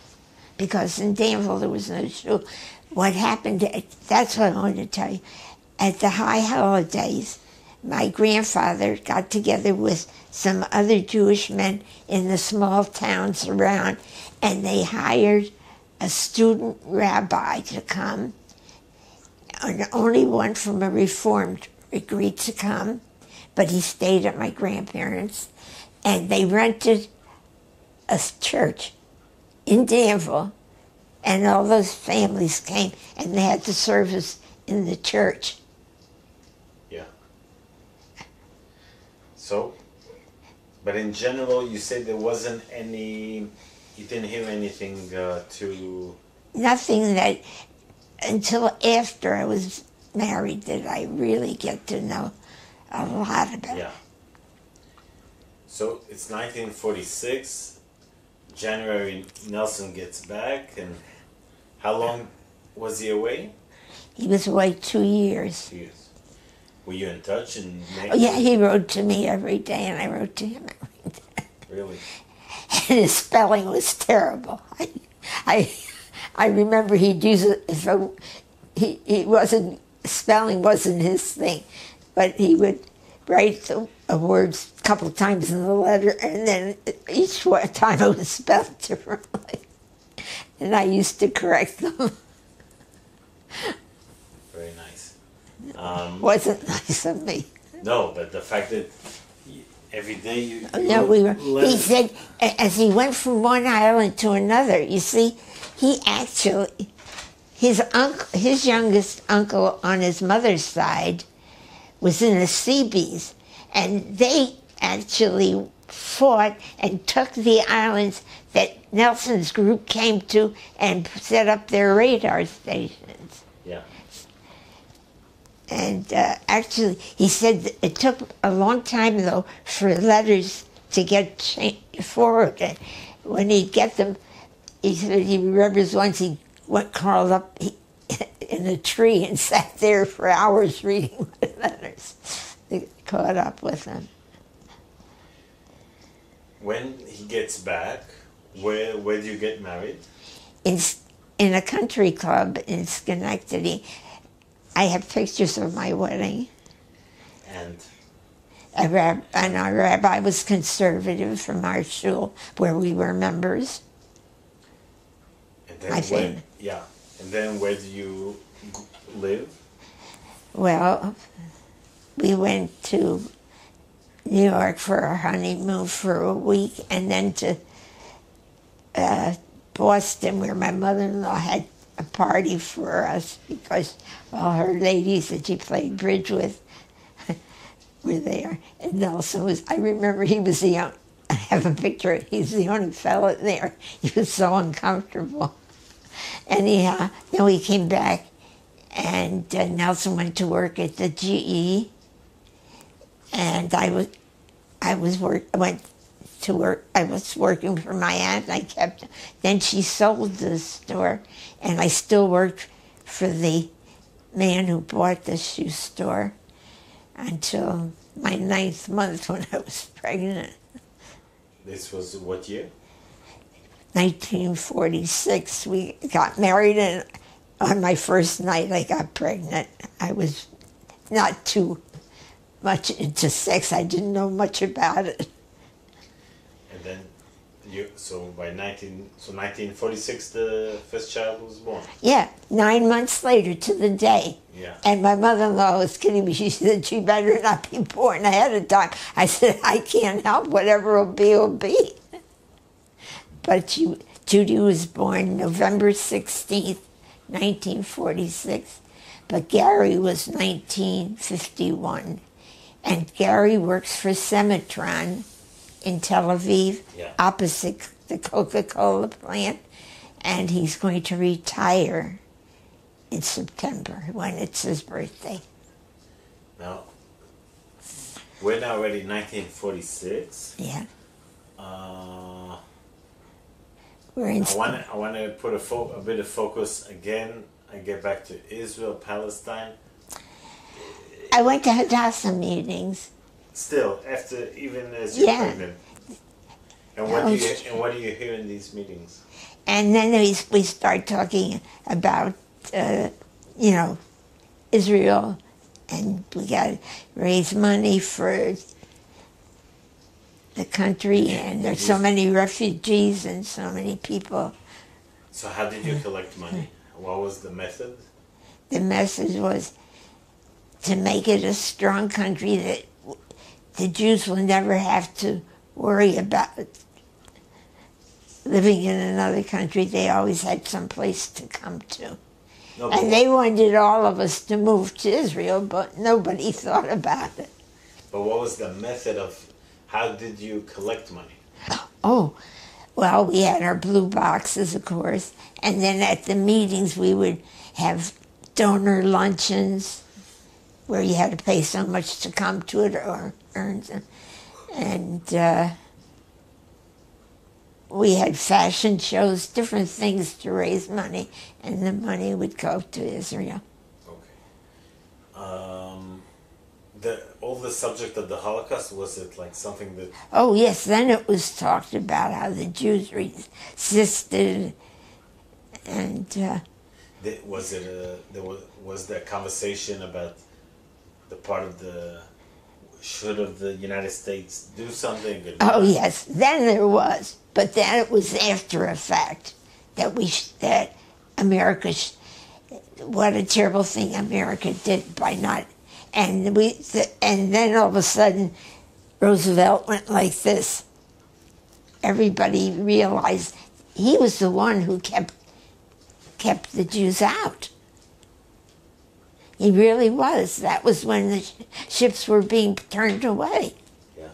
because in Danville there was no shul. What happened, that's what I wanted to tell you. At the high holidays, my grandfather got together with some other Jewish men in the small towns around, and they hired a student rabbi to come, and only one from a Reformed agreed to come, but he stayed at my grandparents', and they rented a church in Danville, and all those families came, and they had the service in the church. Yeah. So, but in general, you said there wasn't any... You didn't hear anything Nothing that, until after I was married, did I really get to know a lot about it. Yeah. So it's 1946, January, Nelson gets back, and how long was he away? He was away 2 years. 2 years. Were you in touch? Oh, yeah, he wrote to me every day, and I wrote to him every day. Really? And his spelling was terrible. I remember he'd use it spelling wasn't his thing, but he would write the words a couple times in the letter, and then each time it was spelled differently. And I used to correct them. Very nice. Wasn't nice of me. No, but the fact that every day you he said, as he went from one island to another, you see, he actually, his youngest uncle on his mother's side was in the Seabees, and they actually fought and took the islands that Nelson's group came to and set up their radar stations. Yeah. And actually, he said that it took a long time, though, for letters to get forward. And when he'd get them, he said he remembers once he went crawled up in a tree and sat there for hours reading the letters. They caught up with him. When he gets back, where do you get married? In a country club in Schenectady. I have pictures of my wedding. And our rabbi was conservative from our shul, where we were members. And then and then where do you live? Well, we went to New York for our honeymoon for a week, and then to Boston, where my mother-in-law had a party for us because all her ladies that she played bridge with were there. And Nelson was, I remember he was the young, I have a picture, he's the only fellow there. He was so uncomfortable. Anyhow, then we came back, and Nelson went to work at the GE, and I was working for my aunt. Then she sold the store, and I still worked for the man who bought the shoe store until my 9th month when I was pregnant. This was what year? 1946. We got married, and on my first night I got pregnant. I was not too much into sex. I didn't know much about it. And then so by 1946 the first child was born? Yeah, 9 months later to the day. Yeah. And my mother-in-law was kidding me. She said, "She better not be born ahead of time." I said, "I can't help. Whatever will be, will be." But Judy was born November 16th, 1946. But Gary was 1951. And Gary works for Semitron in Tel Aviv, opposite the Coca-Cola plant. And he's going to retire in September when it's his birthday. Now, we're now already 1946. Yeah. I want to put a bit of focus again and get back to Israel, Palestine. I went to Hadassah meetings. Still, even as you're pregnant. And what do you hear in these meetings? And then we start talking about, Israel, and we got to raise money for the country, and there's so many refugees and so many people. So how did you collect money? What was the method? The message was to make it a strong country that the Jews will never have to worry about living in another country. They always had some place to come to. And they wanted all of us to move to Israel, but nobody thought about it. But what was the method of, how did you collect money? Oh, well, we had our blue boxes, of course, and then at the meetings we would have donor luncheons where you had to pay so much to come to it or earn them. And we had fashion shows, different things to raise money, and the money would go to Israel. Okay. All the subject of the Holocaust, was it like something that... Oh, yes, then it was talked about how the Jews resisted, and... was there conversation about the part of the... Should have the United States do something? Oh, yes, then there was. But then it was after a fact that America... what a terrible thing America did by not... And then all of a sudden, Roosevelt went like this. Everybody realized he was the one who kept the Jews out. He really was. That was when the ships were being turned away. Yeah.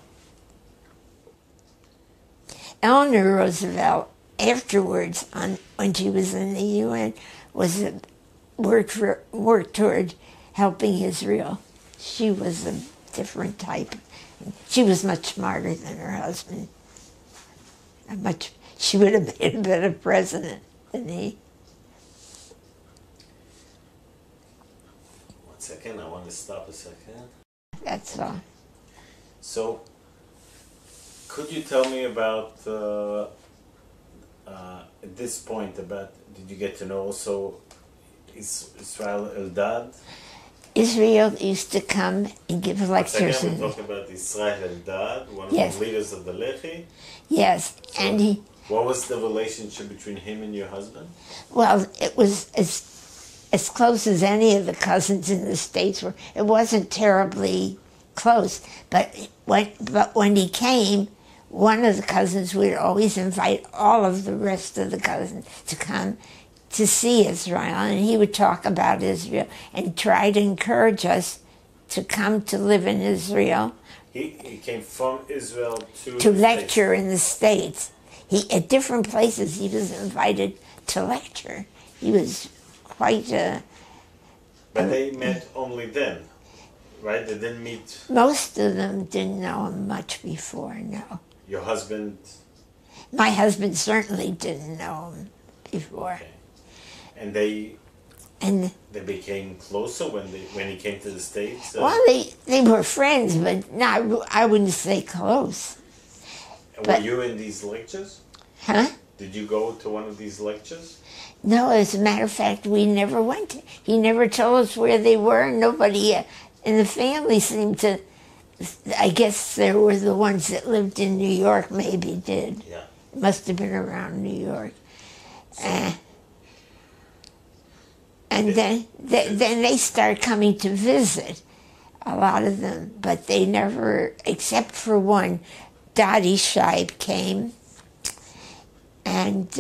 Eleanor Roosevelt, afterwards, when she was in the UN, worked toward helping Israel. She was a different type. She was much smarter than her husband. She would have made a better president than he. One second, I want to stop a second. That's all. So, could you tell me about, at this point, did you get to know also Israel Eldad? Israel used to come and give lectures. We're talking about Israel Eldad, one of the leaders of the Lehi. Yes, So and what was the relationship between him and your husband? well, it was as close as any of the cousins in the States were. It wasn't terribly close, but when he came, one of the cousins would always invite all of the rest of the cousins to come to see Israel, and he would talk about Israel and try to encourage us to come to live in Israel. He came from Israel to lecture in the States. At different places he was invited to lecture. He was quite But they met only then, right? They didn't meet... Most of them didn't know him much before, no. Your husband... My husband certainly didn't know him before. Okay. And they became closer when he came to the States? Well, they were friends, but I wouldn't say close. And were you in these lectures? Huh? Did you go to one of these lectures? No, as a matter of fact, we never went. He never told us where they were. Nobody in the family seemed to... I guess there were the ones that lived in New York maybe did. Yeah. It must have been around New York. And then they started coming to visit, a lot of them, but they never, except for one, Dottie Scheib came, and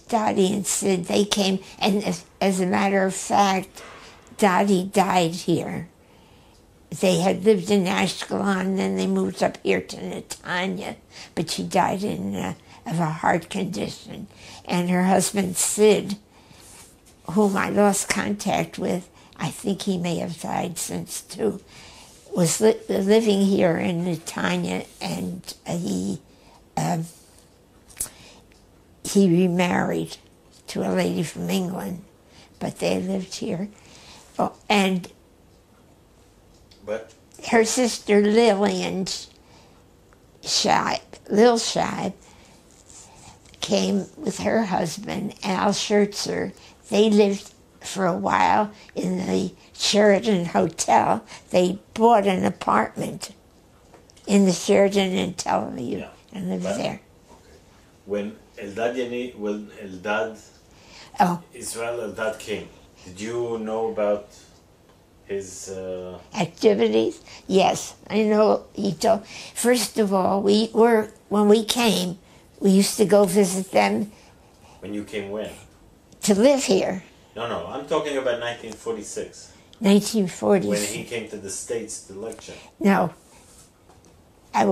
Dottie and Sid, they came, and as a matter of fact, Dottie died here. They had lived in Ashkelon, then they moved up here to Netanya, but she died of a heart condition. And her husband, Sid, whom I lost contact with, I think he may have died since too, was living here in Netanya, and he remarried to a lady from England, but they lived here. Oh, and her sister Lillian Scheib, Lil Scheib, came with her husband, Al Schertzer. They lived for a while in the Sheraton Hotel. They bought an apartment in the Sheraton in Tel Aviv and lived there. Okay. When Israel Eldad came, did you know about his... activities? Yes, I know he told... First of all, when we came, we used to go visit them. When you came when? To live here. No, I'm talking about 1946. 1946. When he came to the States to lecture. No. We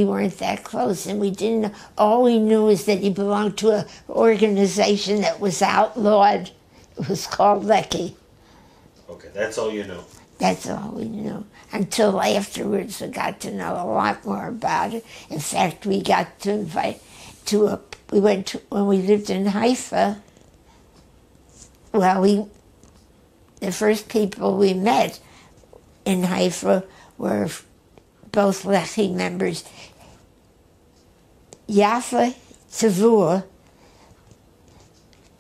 weren't that close, and we didn't know. All we knew is that he belonged to an organization that was outlawed. It was called Lecky. Okay, that's all you knew. That's all we knew. Until afterwards we got to know a lot more about it. In fact, we got to invite when we lived in Haifa. Well, the first people we met in Haifa were both Lehi members. Yafa Tavua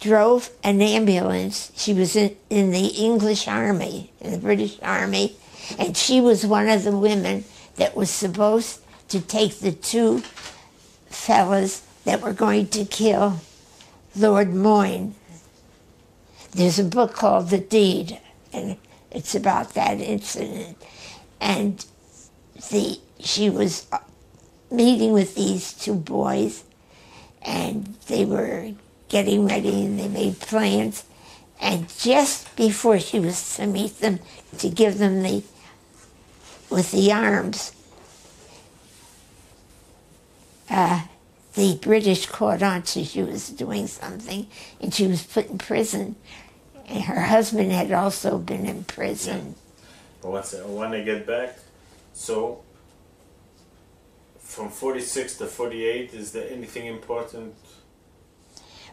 drove an ambulance. She was in the English Army, in the British Army, and she was one of the women that was supposed to take the two fellas that were going to kill Lord Moyne. There's a book called The Deed, and it's about that incident. And she was meeting with these two boys, and they were getting ready, and they made plans. And just before she was to meet them, to give them with the arms, the British caught on to she was doing something, and she was put in prison. And her husband had also been in prison. Yeah. But when I get back, so from 46 to 48, is there anything important?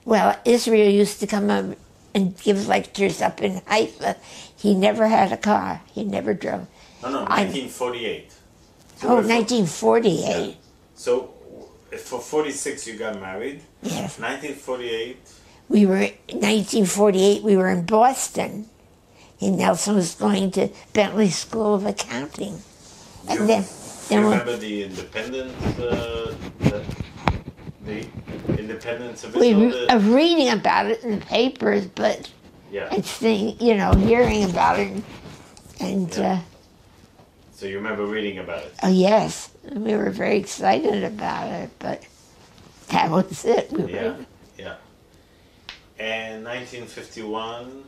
Well, Israel used to come up and give lectures up in Haifa. He never had a car. He never drove. No, 1948. So 1948. Yeah. So for 46 you got married. Yes. 1948. In 1948 we were in Boston. And Nelson was going to Bentley School of Accounting. And then you remember the independence, the independence of Israel? Of reading about it in the papers, but and seeing, hearing about it, and so you remember reading about it? Oh yes, we were very excited about it, but that was it. Yeah. And 1951,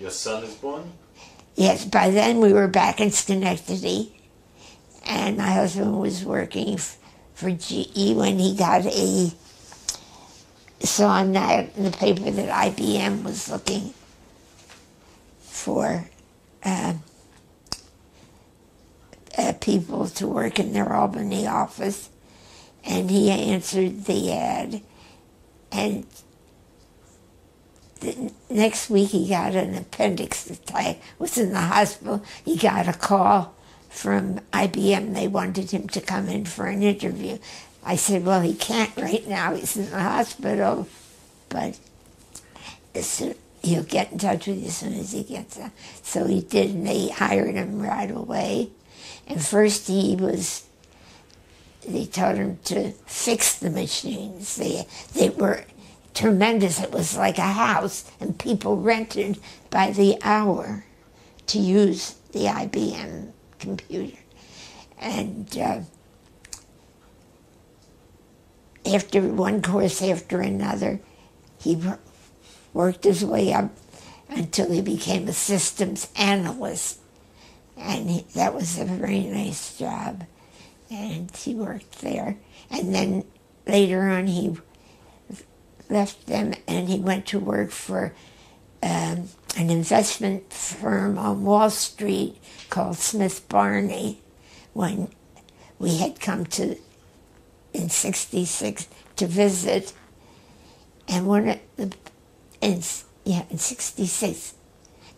your son is born? Yes. By then we were back in Schenectady, and my husband was working for GE when he saw in the paper that IBM was looking for people to work in their Albany office, and he answered the ad, and the next week he got an appendix attack, was in the hospital. He got a call from IBM. They wanted him to come in for an interview. I said, well, he can't right now. He's in the hospital, but he'll get in touch with you as soon as he gets out. So he did, and they hired him right away. And first they told him to fix the machines. They were tremendous. It was like a house, and people rented by the hour to use the IBM computer. And after one course after another, he worked his way up until he became a systems analyst. And that was a very nice job. And he worked there. And then later on he left them and he went to work for an investment firm on Wall Street called Smith Barney when we had come in 66 to visit. And in 66,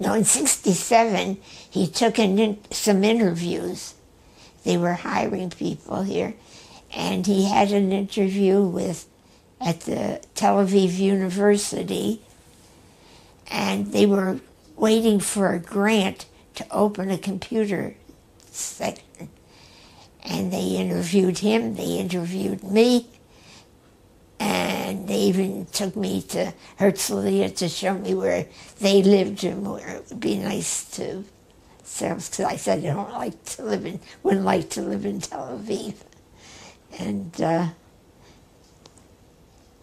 no, in 67, he took some interviews. They were hiring people here. And he had an interview at the Tel Aviv University, and they were waiting for a grant to open a computer section. And they interviewed him, they interviewed me, and they even took me to Herzliya to show me where they lived and where it would be nice to. Because I said I wouldn't like to live in Tel Aviv. And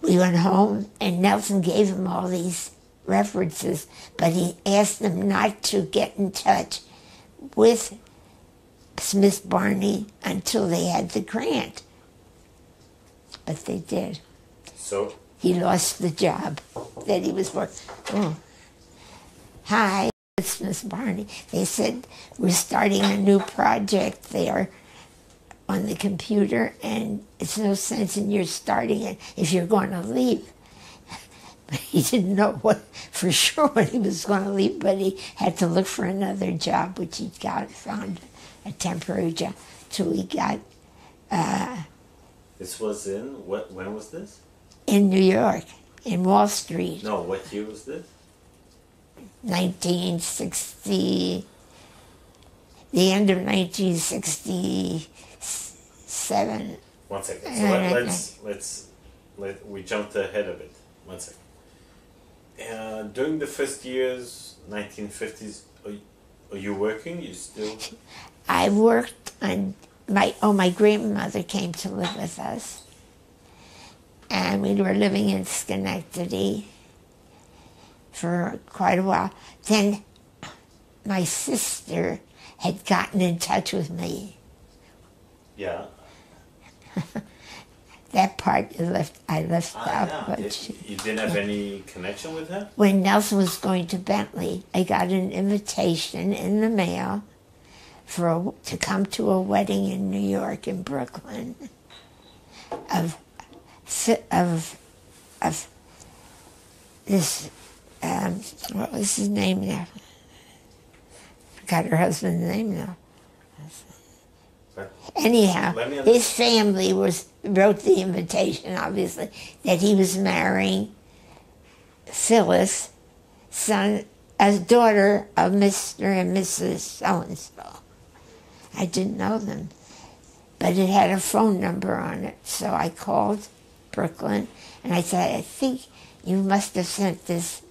we went home, and Nelson gave him all these references, but he asked them not to get in touch with Smith Barney until they had the grant. But they did. So? He lost the job that he was working. Oh. Hi, it's Smith Barney. They said, we're starting a new project there on the computer, and it's no sense in your starting it if you're going to leave. But he didn't know for sure when he was going to leave, but he had to look for another job, which he found a temporary job till he got. This was when was this? In New York, in Wall Street. No, what year was this? 1960, the end of 1967. 1 second. So we jumped ahead of it. 1 second. During the first years, 1950s, are you working? You still? I worked on my grandmother came to live with us, and we were living in Schenectady for quite a while. Then my sister had gotten in touch with me. Yeah. That part I left out. Yeah. But You didn't have any connection with her? when Nelson was going to Bentley, I got an invitation in the mail to come to a wedding in New York, in Brooklyn, of this, what was his name now? Forgot her husband's name now. Anyhow, his family wrote the invitation, obviously, that he was marrying Phyllis, daughter of Mr. and Mrs. So-and-so. I didn't know them, but it had a phone number on it, so I called Brooklyn, and I said, I think you must have sent this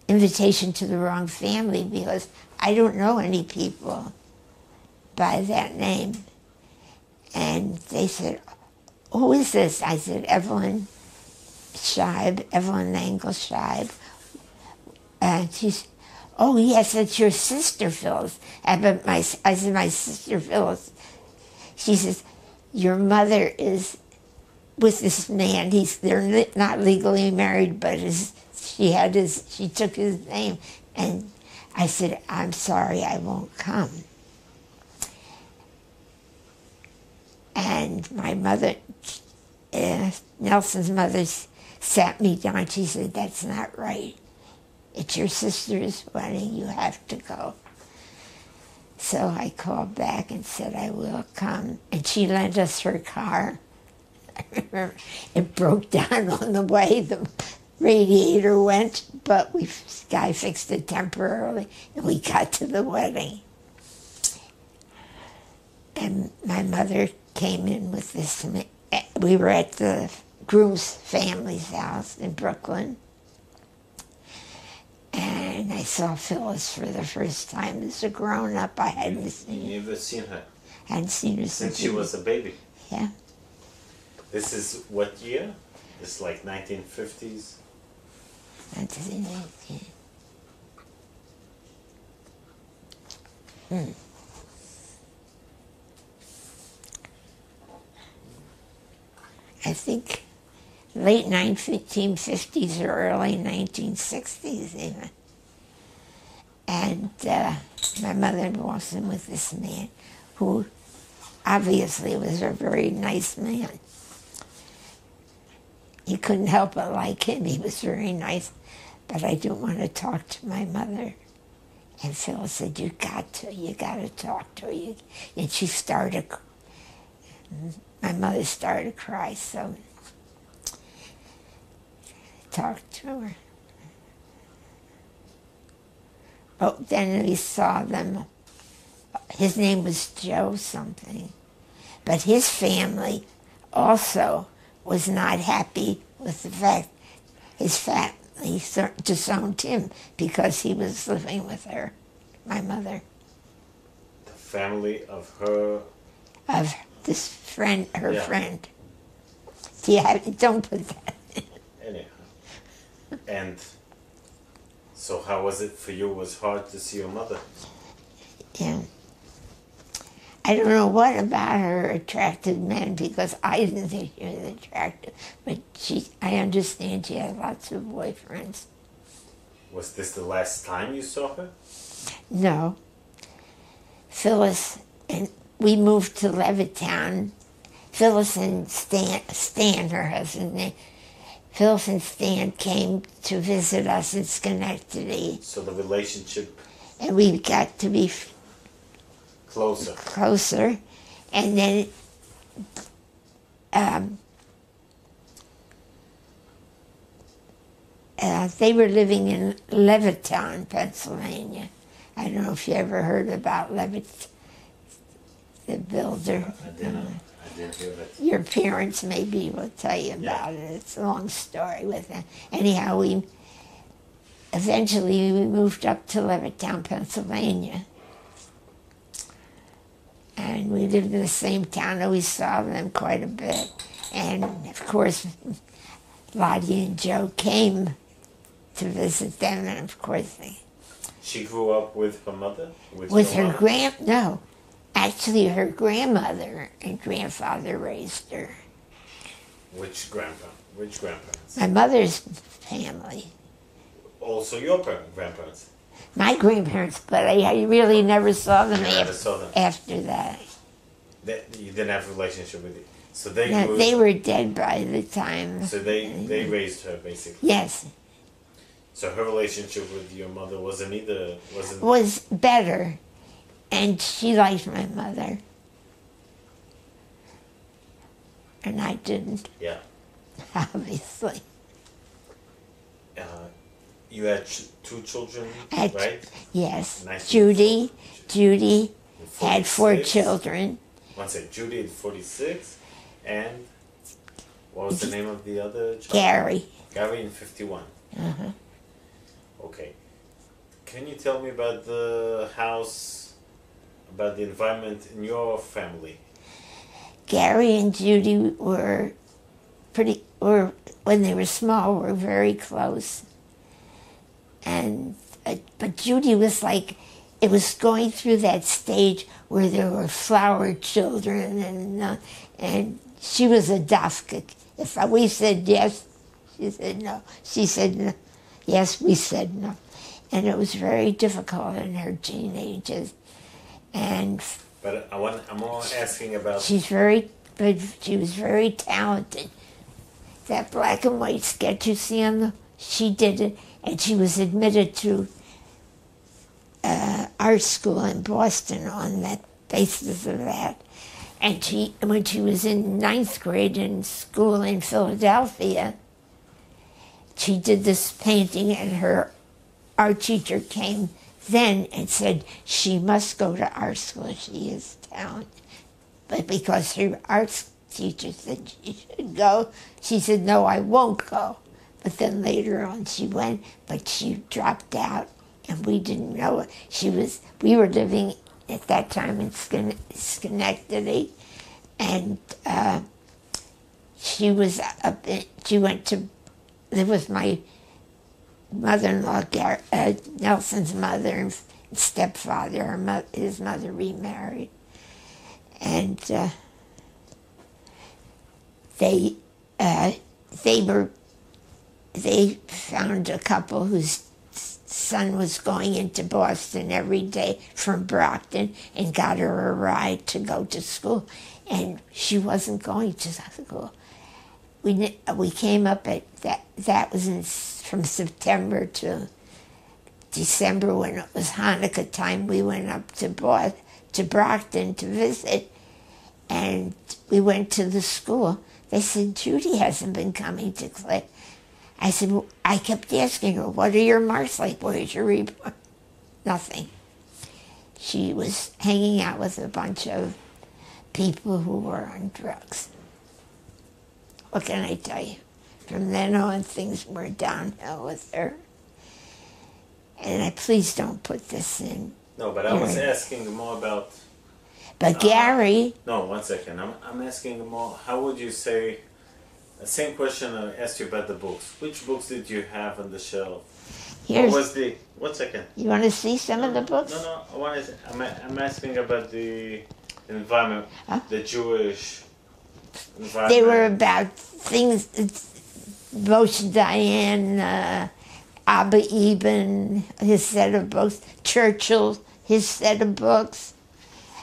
invitation to the wrong family, because I don't know any people by that name. And they said, who is this? I said, Evelyn Scheib, Evelyn Scheib. And she said, oh yes, it's your sister Phyllis. I said, my sister Phyllis. She says, your mother is with this man. They're not legally married, but she took his name. And I said, I'm sorry, I won't come. And my mother, Nelson's mother, sat me down. She said, that's not right. It's your sister's wedding. You have to go. So I called back and said, I will come. And she lent us her car. It broke down on the way. The radiator went, but guy fixed it temporarily, and we got to the wedding. And my mother came in with this. We were at the groom's family's house in Brooklyn. And I saw Phyllis for the first time as a grown-up. I hadn't seen her. You never seen her? I hadn't seen her since she was a baby? Yeah. This is what year? It's like 1950s? 1919. I think late 1950s or early 1960s even. And my mother was with this man who obviously was a very nice man. You couldn't help but like him. He was very nice. But I didn't want to talk to my mother. And Phil said, you got to talk to her. And she started, my mother started to cry, so I talked to her. Oh, then we saw them. His name was Joe something. But his family also was not happy with the fact his family disowned him because he was living with her, my mother. The family of her? Of this friend, her friend. Don't put that in. Anyhow. And so how was it for you? It was hard to see your mother? Yeah. I don't know what about her attracted men, because I didn't think she was attractive. But I understand she had lots of boyfriends. Was this the last time you saw her? No. Phyllis, and we moved to Levittown. Phyllis and Stan, her husband's name, Phyllis and Stan came to visit us in Schenectady. So the relationship... And we got to be... Closer. And then they were living in Levittown, Pennsylvania. I don't know if you ever heard about Levitt, the builder. I didn't hear that. Your parents maybe will tell you about it. It's a long story with them. Anyhow, eventually we moved up to Levittown, Pennsylvania. And we lived in the same town, and we saw them quite a bit. And, of course, Lottie and Joe came to visit them, and, of course, She grew up with her mother? With her no. Actually, her grandmother and grandfather raised her. Which grandparents? My mother's family. Also your grandparents? My grandparents, but I really never saw them, after that. You didn't have a relationship with you? So they were dead by the time. So they raised her, basically? Yes. So her relationship with your mother wasn't was better, and she liked my mother. And I didn't. Yeah. Obviously. You had two children, right? Yes. Judy had 4 children. One second. Judy had 46, and what was the name of the other child? Gary. Gary in 51. Uh-huh. Okay. Can you tell me about the house, about the environment in your family? Gary and Judy were when they were small, were very close. And but Judy was like, it was going through that stage where there were flower children, and she was a dafka. If we said yes, she said no. She said no. Yes, we said no. And it was very difficult in her teenagers. But I'm more asking about... She was very talented. That black and white sketch you see she did it, and she was admitted to art school in Boston on that basis of that. And when she was in 9th grade in school in Philadelphia, she did this painting, and her art teacher came then and said she must go to art school. She is talented. But because her art teacher said she should go, she said, no, I won't go. But then later on she went, but she dropped out, and we didn't know it. We were living at that time in Schenectady, and she went to live with my mother-in-law, Nelson's mother and stepfather. His mother remarried, and they found a couple whose son was going into Boston every day from Brockton and got her a ride to go to school, and she wasn't going to school. We came up at that was from September to December, when it was Hanukkah time. We went up to Brockton to visit, and we went to the school. They said, Judy hasn't been coming to class. I said, well, I kept asking her, what are your marks like? Where's your report? Nothing. She was hanging out with a bunch of people who were on drugs. What can I tell you? From then on, things were downhill with her. And please don't put this in. No, but I was asking more about... But Gary... No, one second. I'm asking more, how would you say... The same question I asked you about the books. Which books did you have on the shelf? What was the... 1 second. You want to see some of the books? No. I'm asking about the environment, the Jewish environment. They were about things... Moshe Dayan, Abba Eben, his set of books. Churchill, his set of books.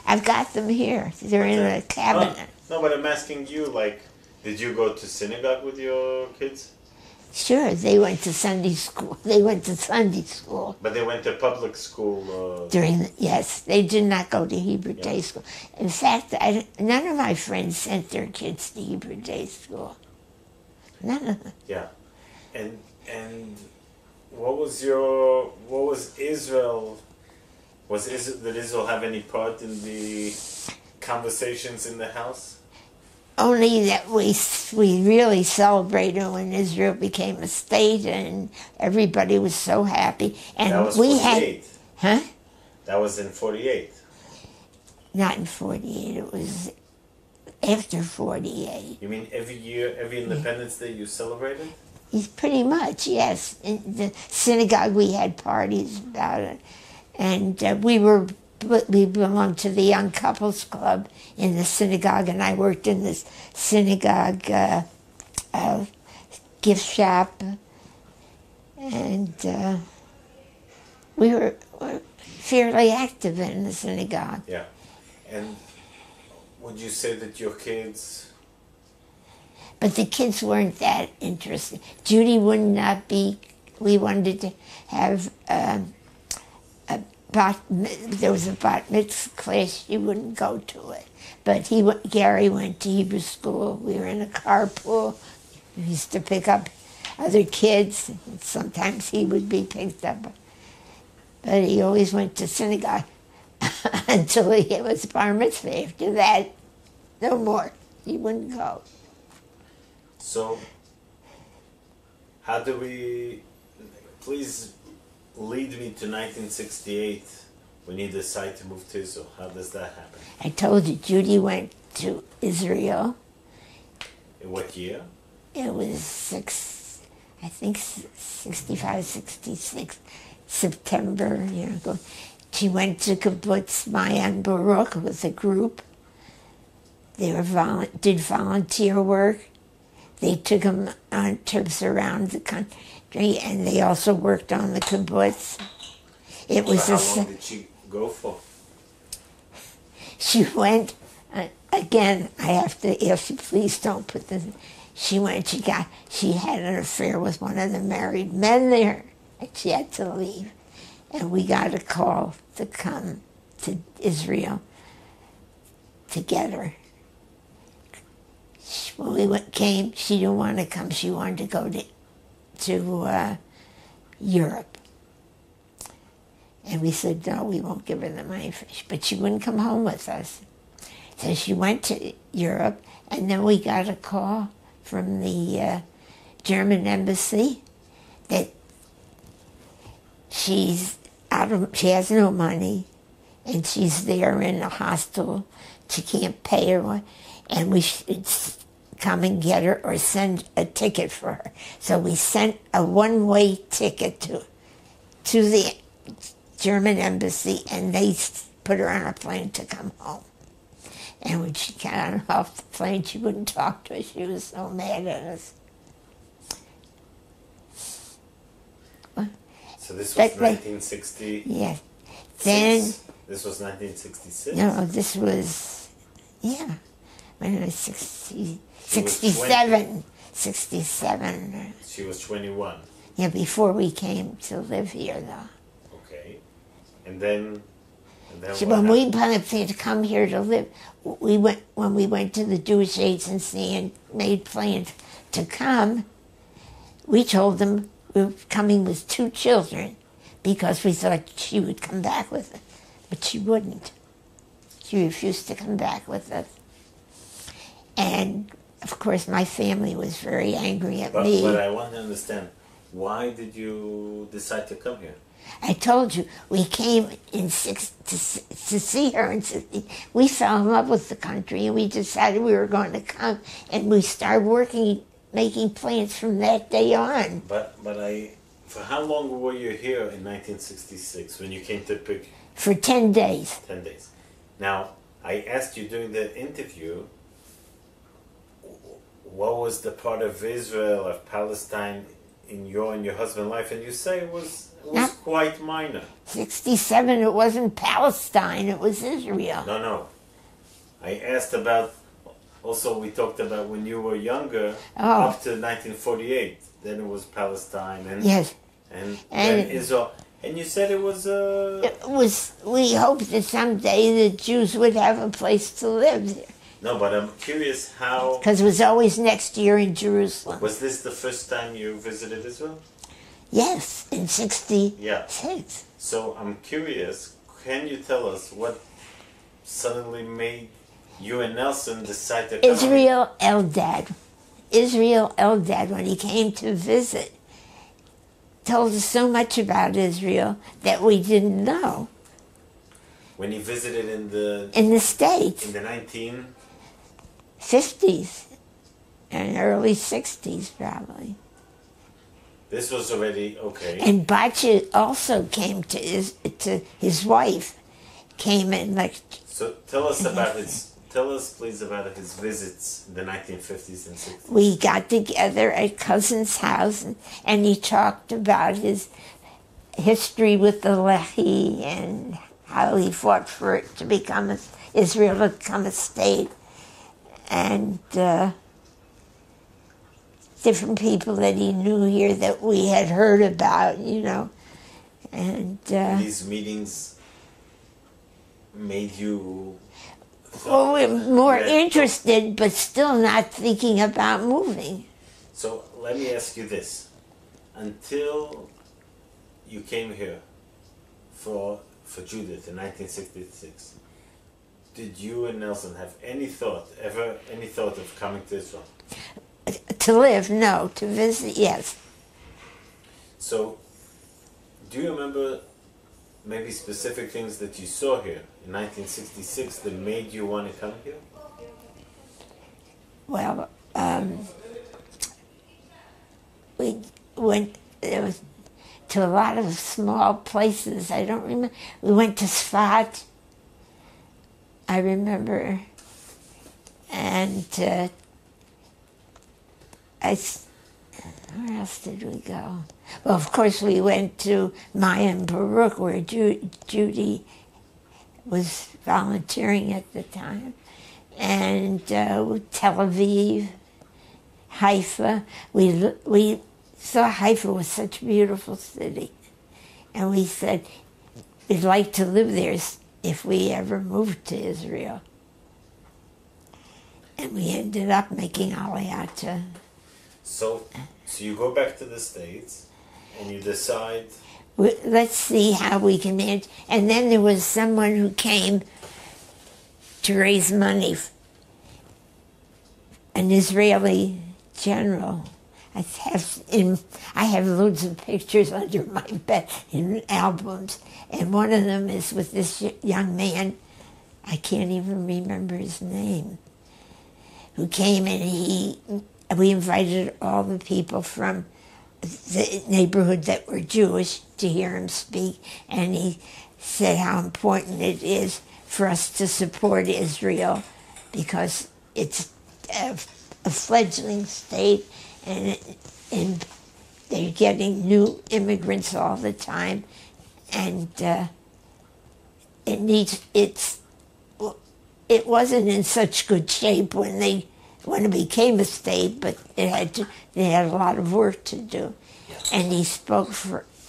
I've got them here. They're in a cabinet. No, but I'm asking you, like... Did you go to synagogue with your kids? Sure, they went to Sunday school. But they went to public school? Yes, they did not go to Hebrew day school. In fact, none of my friends sent their kids to Hebrew day school. None of them. Yeah. And what was Israel? Did Israel have any part in the conversations in the house? Only that we really celebrated when Israel became a state, and everybody was so happy. And that was 48. Huh? That was in 48. Not in 48. It was after 48. You mean every year, every Independence Day you celebrated? Pretty much, yes. In the synagogue, we had parties about it, and we belonged to the Young Couples Club in the synagogue, and I worked in this synagogue a gift shop, and we were fairly active in the synagogue. Yeah. And would you say that your kids... But the kids weren't that interested. Judy would not be... We wanted to have there was a bat mitzvah class. She wouldn't go to it. But Gary went to Hebrew school. We were in a carpool. We used to pick up other kids. Sometimes he would be picked up. But he always went to synagogue until it was bar mitzvah. After that, no more. He wouldn't go. So, how do we... Please lead me to 1968 when you decide to move to Israel. How does that happen? I told you, Judy went to Israel. In what year? It was 65, 66, September, a year ago. She went to kibbutz Mayan Baruch with a group. They did volunteer work. They took them on trips around the country, and they also worked on the kibbutz. It was so how long did she go for? She went, again, I have to ask you, please don't put this. She went, she had an affair with one of the married men there, and she had to leave. And we got a call to come to Israel to get her. When we came, she didn't want to come. She wanted to go to Europe. And we said, no, we won't give her the money. But she wouldn't come home with us. So she went to Europe, and then we got a call from the German embassy that she has no money, and she's there in a hostel. She can't pay her, and we should come and get her or send a ticket for her. So we sent a one-way ticket to the German embassy, and they put her on a plane to come home. And when she got off the plane, she wouldn't talk to us. She was so mad at us. So this was 1960? Yes. Then... This was 1966? No, this was, when I was 67. 67. She was 21? Yeah, before we came to live here, though. Okay. And then when we planned to come here to live, when we went to the Jewish agency and made plans to come, we told them we were coming with 2 children because we thought she would come back with us. But she wouldn't. She refused to come back with us. And, of course, my family was very angry at me. But I want to understand, why did you decide to come here? I told you, we came to see her, and we fell in love with the country, and we decided we were going to come, and we started making plans from that day on. But for how long were you here in 1966 when you came to pick? For 10 days. 10 days. Now, I asked you during the interview, what was the part of Israel, of Palestine, in your and your husband's life? And you say it was quite minor. 67, it wasn't Palestine, it was Israel. No. I asked about, also we talked about when you were younger, up to 1948. Then it was Palestine and, yes. and then Israel. And you said it was... we hoped that someday the Jews would have a place to live there. No, but I'm curious how... Because it was always next year in Jerusalem. Was this the first time you visited Israel? Yes, in 66. Yeah. So I'm curious, can you tell us what suddenly made you and Nelson decide to come? Israel Eldad, when he came to visit, told us so much about Israel that we didn't know. When he visited in the States. In the 1950s and early 60s, probably. This was already okay. And Bacha also came to his wife, came in like. So tell us about tell us, please, about his visits in the 1950s and 60s. We got together at cousin's house, and he talked about his history with the Lehi and how he fought for it to become Israel to become a state, and different people that he knew here that we had heard about, you know, and these meetings made you well, we're more interested, but still not thinking about moving. So let me ask you this: until you came here for Judith in 1966, did you and Nelson have any thought of coming to Israel? To live, no. To visit, yes. So, do you remember maybe specific things that you saw here in 1966 that made you want to come here? Well, we went to a lot of small places. I don't remember. We went to Sfat, I remember, and where else did we go? Well, of course, we went to Mayan Baruch, where Judy was volunteering at the time, and Tel Aviv, Haifa. We saw Haifa was such a beautiful city, and we said we'd like to live there if we ever moved to Israel. And we ended up making Aliyah to... So you go back to the States, and you decide... Let's see how we can manage. And then there was someone who came to raise money, an Israeli general. I have loads of pictures under my bed in albums, and one of them is with this young man, I can't even remember his name, who came, and we invited all the people from the neighborhood that were Jewish to hear him speak, and he said how important it is for us to support Israel because it's a fledgling state, and they're getting new immigrants all the time, and it wasn't in such good shape when it became a state, but they had a lot of work to do. And he spoke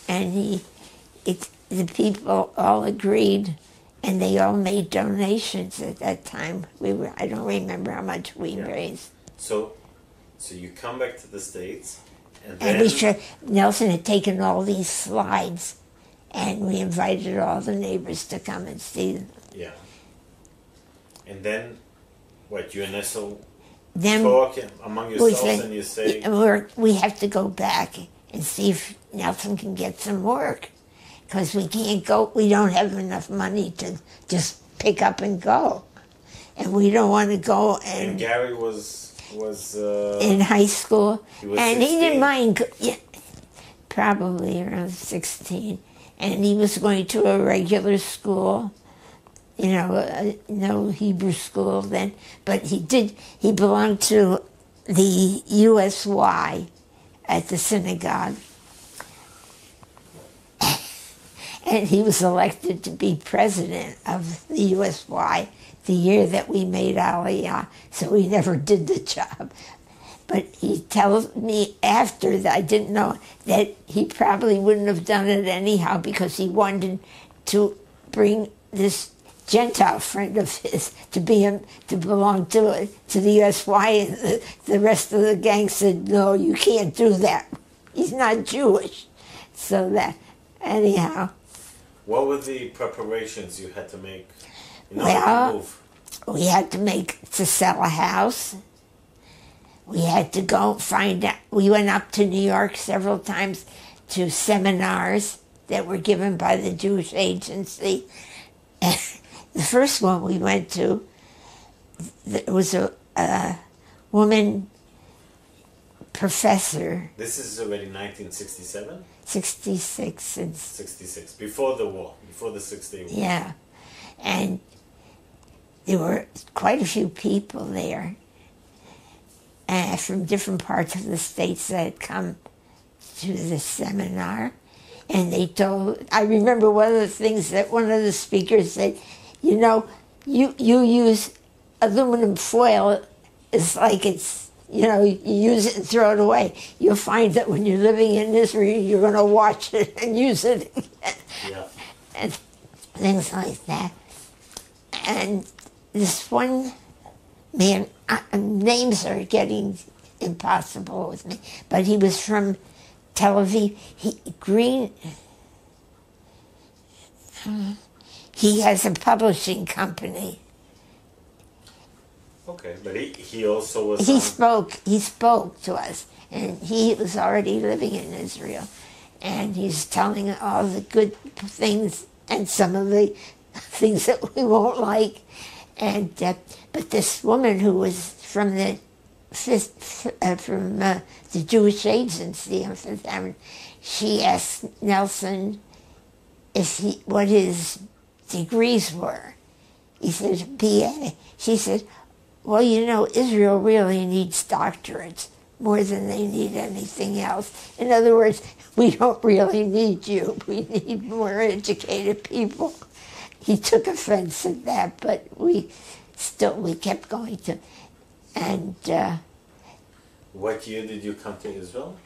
the people all agreed, and they all made donations at that time. I don't remember how much we raised. So you come back to the States, and then... Nelson had taken all these slides, and we invited all the neighbors to come and see them. Yeah. And then, what, you and Nessel talk among yourselves and you say... We have to go back and see if Nelson can get some work, because we can't go, we don't have enough money to just pick up and go. And we don't want to go And Gary was in high school, he was and 16. he didn't mind, probably around 16, and he was going to a regular school, no Hebrew school then, but he belonged to the USY at the synagogue, and he was elected to be president of the USY the year that we made Aliyah, so we never did the job. But he tells me after that, I didn't know, that he probably wouldn't have done it anyhow because he wanted to bring this Gentile friend of his to belong to the USY, and the rest of the gang said, no, you can't do that. He's not Jewish. So that, anyhow. What were the preparations you had to make in order to move? We had to sell a house. We had to go find out. We went up to New York several times to seminars that were given by the Jewish Agency. And the first one we went to, there was a woman professor. This is already 1967? 66. 66, before the war, before the 6 Day War. Yeah. And there were quite a few people there from different parts of the states that had come to the seminar. And they told, I remember one of the things that one of the speakers said, you know, you use aluminum foil, it's like it's, you know, you use it and throw it away. You'll find that when you're living in Israel, you're going to watch it and use it again. Yeah. And things like that. And this one man, names are getting impossible with me, but he was from Tel Aviv. He has a publishing company. Okay, but he also was... He spoke to us, and he was already living in Israel, and he's telling all the good things and some of the things that we won't like. And but this woman who was from the Jewish agency, she asked Nelson what his degrees were. He said BA. She said, well, you know, Israel really needs doctorates more than they need anything else. In other words, we don't really need you. We need more educated people. He took offense at that, but we kept going to. And what year did you come to Israel?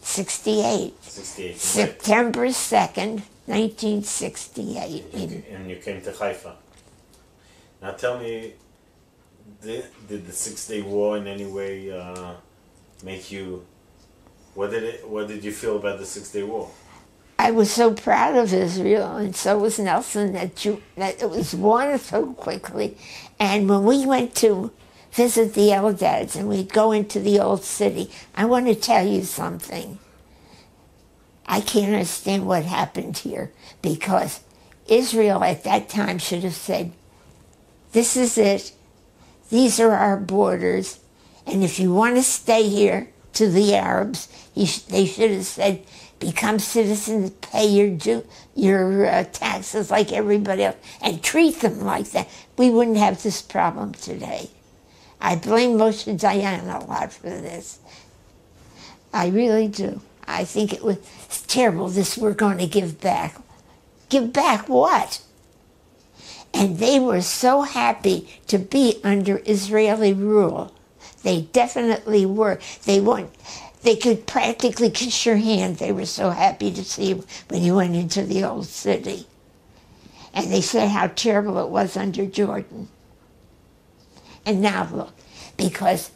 68. 68. September 2nd, 1968. And you came to Haifa. Now tell me, did the 6-Day War in any way make you... What did you feel about the 6-Day War? I was so proud of Israel, and so was Nelson, that it was won so quickly. And when we went to visit the Eldads and we'd go into the old city, I want to tell you something. I can't understand what happened here, because Israel at that time should have said, this is it, these are our borders, and if you want to stay here, to the Arabs, they should have said, become citizens, pay your taxes like everybody else, and treat them like that. We wouldn't have this problem today. I blame Moshe Dayan a lot for this. I really do. I think it was terrible, this we're going to give back. Give back what? And they were so happy to be under Israeli rule. They definitely were. They could practically kiss your hand. They were so happy to see you when you went into the old city. And they said how terrible it was under Jordan. And now look, because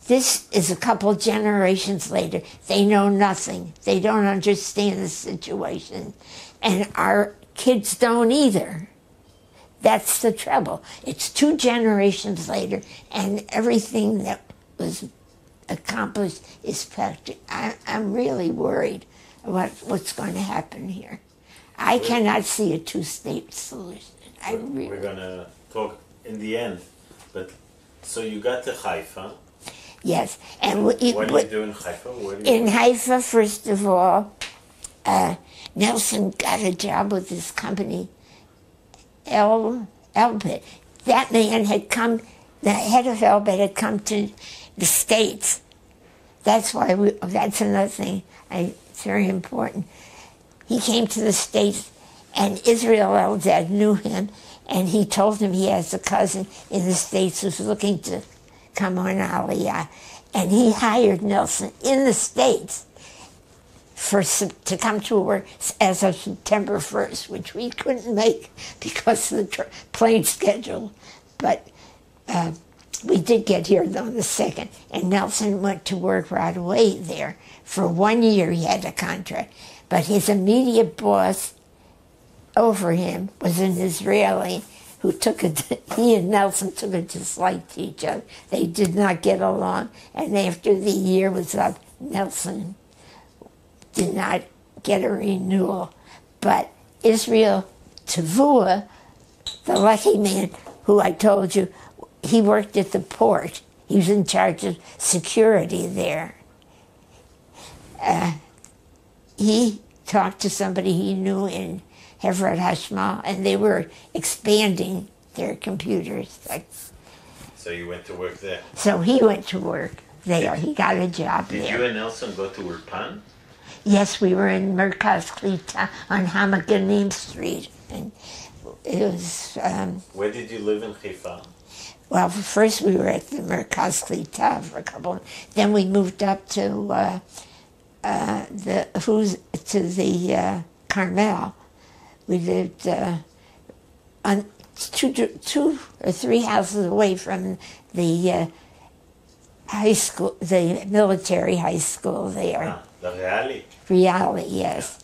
this is a couple generations later, they know nothing. They don't understand the situation. And our kids don't either. That's the trouble. It's 2 generations later, and everything that was accomplished is practical. I'm really worried about what's going to happen here. I cannot see a 2-state solution. We're going to talk in the end. But so you got to Haifa. Yes. And what do you do in Haifa? In Haifa, first of all, Nelson got a job with this company, Elbit. That man had come, the head of Elbit had come to the States. That's another thing, it's very important. He came to the States, and Israel Eldad knew him, and he told him he has a cousin in the States who's looking to come on Aliyah. And he hired Nelson in the States to come to work as of September 1st, which we couldn't make because of the plane schedule. But we did get here on the 2nd, and Nelson went to work right away there. For 1 year he had a contract, but his immediate boss over him was an Israeli who he and Nelson took a dislike to each other. They did not get along, and after the year was up, Nelson did not get a renewal. But Israel Tavua, the lucky man who I told you, he worked at the port. He was in charge of security there. He talked to somebody he knew in Hevrat Hashmal, and they were expanding their computers. So you went to work there. So he went to work there. He got a job there. Did you and Nelson go to Ulpan? Yes, we were in Merkaz Klita on Hamaganim Street. And it was... Where did you live in Haifa? Well, first we were at the Merkaz Klita for a couple... Then we moved up to the Carmel. We lived on two or three houses away from the high school, the military high school there. The Reali? Reali, yes.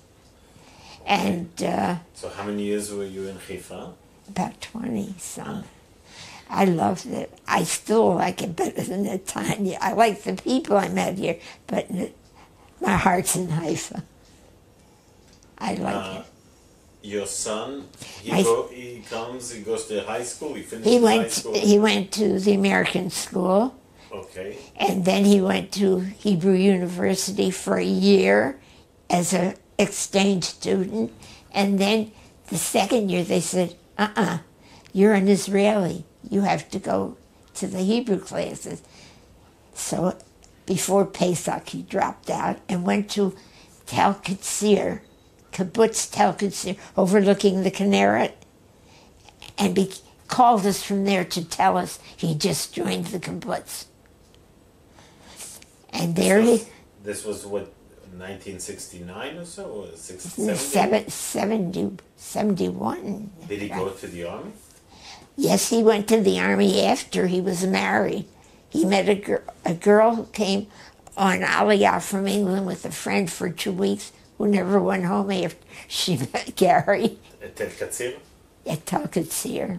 And... so how many years were you in Haifa? About 20-some. I loved it. I still like it better than Netanya. I like the people I met here, but my heart's in Haifa. I like it. Your son, he goes to high school, he finished high school? He went to the American school. Okay. And then he went to Hebrew University for a year as an exchange student. And then the second year they said, you're an Israeli. You have to go to the Hebrew classes. So before Pesach he dropped out and went to Tel Katsir, Kibbutz Tel Katsir, overlooking the Kinneret, and called us from there to tell us he just joined the kibbutz. And there this was what, 1969 or so, or 71. Did he go to the army? Yes, he went to the army after he was married. He met a girl who came on Aliyah from England with a friend for 2 weeks, who never went home after she met Gary. At Tel Katsir? At Tel Katsir.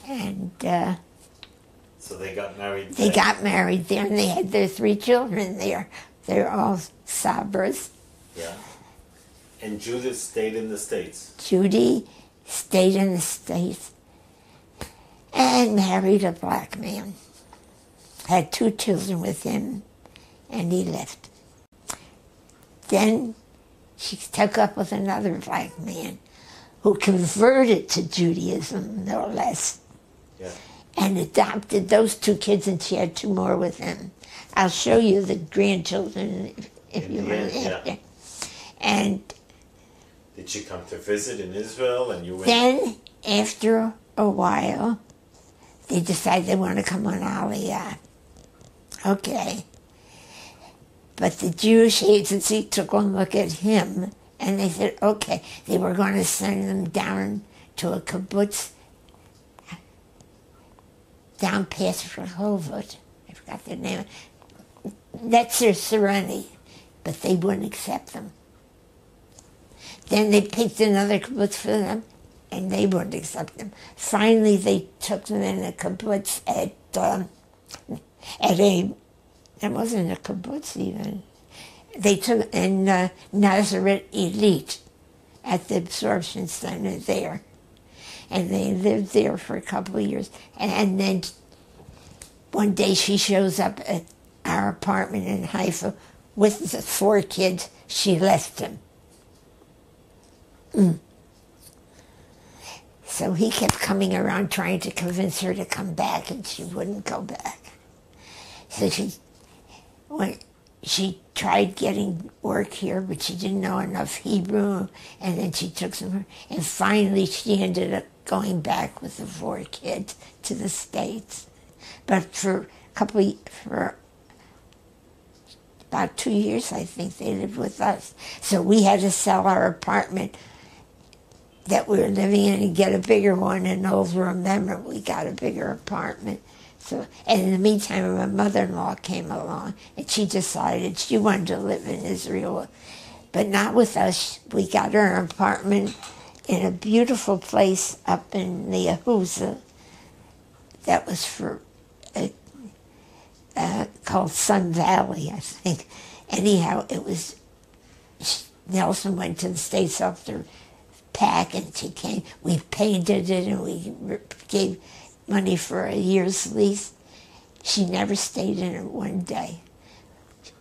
And so they got married there? They got married there, and they had their 3 children there. They're all Sabras. Yeah. And Judith stayed in the States? Judy stayed in the States and married a black man. Had 2 children with him, and he left. Then she took up with another black man who converted to Judaism, no less. Yeah. And adopted those 2 kids, and she had 2 more with him. I'll show you the grandchildren if you want to. Yeah. And did she come to visit in Israel, and you went? Then, after a while, they decided they want to come on Aliyah. Okay. But the Jewish agency took one look at him, and they said, okay, they were going to send them down to a kibbutz down past Rehovot. I forgot their name. Netzer Sereni, but they wouldn't accept them. Then they picked another kibbutz for them, and they wouldn't accept them. Finally, they took them in a kibbutz at it wasn't a kibbutz even. They took in Nazareth Elite at the absorption center there. And they lived there for a couple of years. And then one day she shows up at our apartment in Haifa with the 4 kids. She left him. So he kept coming around trying to convince her to come back, and she wouldn't go back. So she tried getting work here, but she didn't know enough Hebrew, and then she took some, and finally she ended up going back with the 4 kids to the States. But for about 2 years, I think, they lived with us. So we had to sell our apartment that we were living in and get a bigger one, and over remember we got a bigger apartment. So, and in the meantime, my mother-in-law came along, and she decided she wanted to live in Israel, but not with us. We got her an apartment in a beautiful place up in the Yehuza that was for called Sun Valley, I think. Anyhow, it was, Nelson went to the States after pack, and she came. We painted it, and we gave money for a year's lease. She never stayed in it one day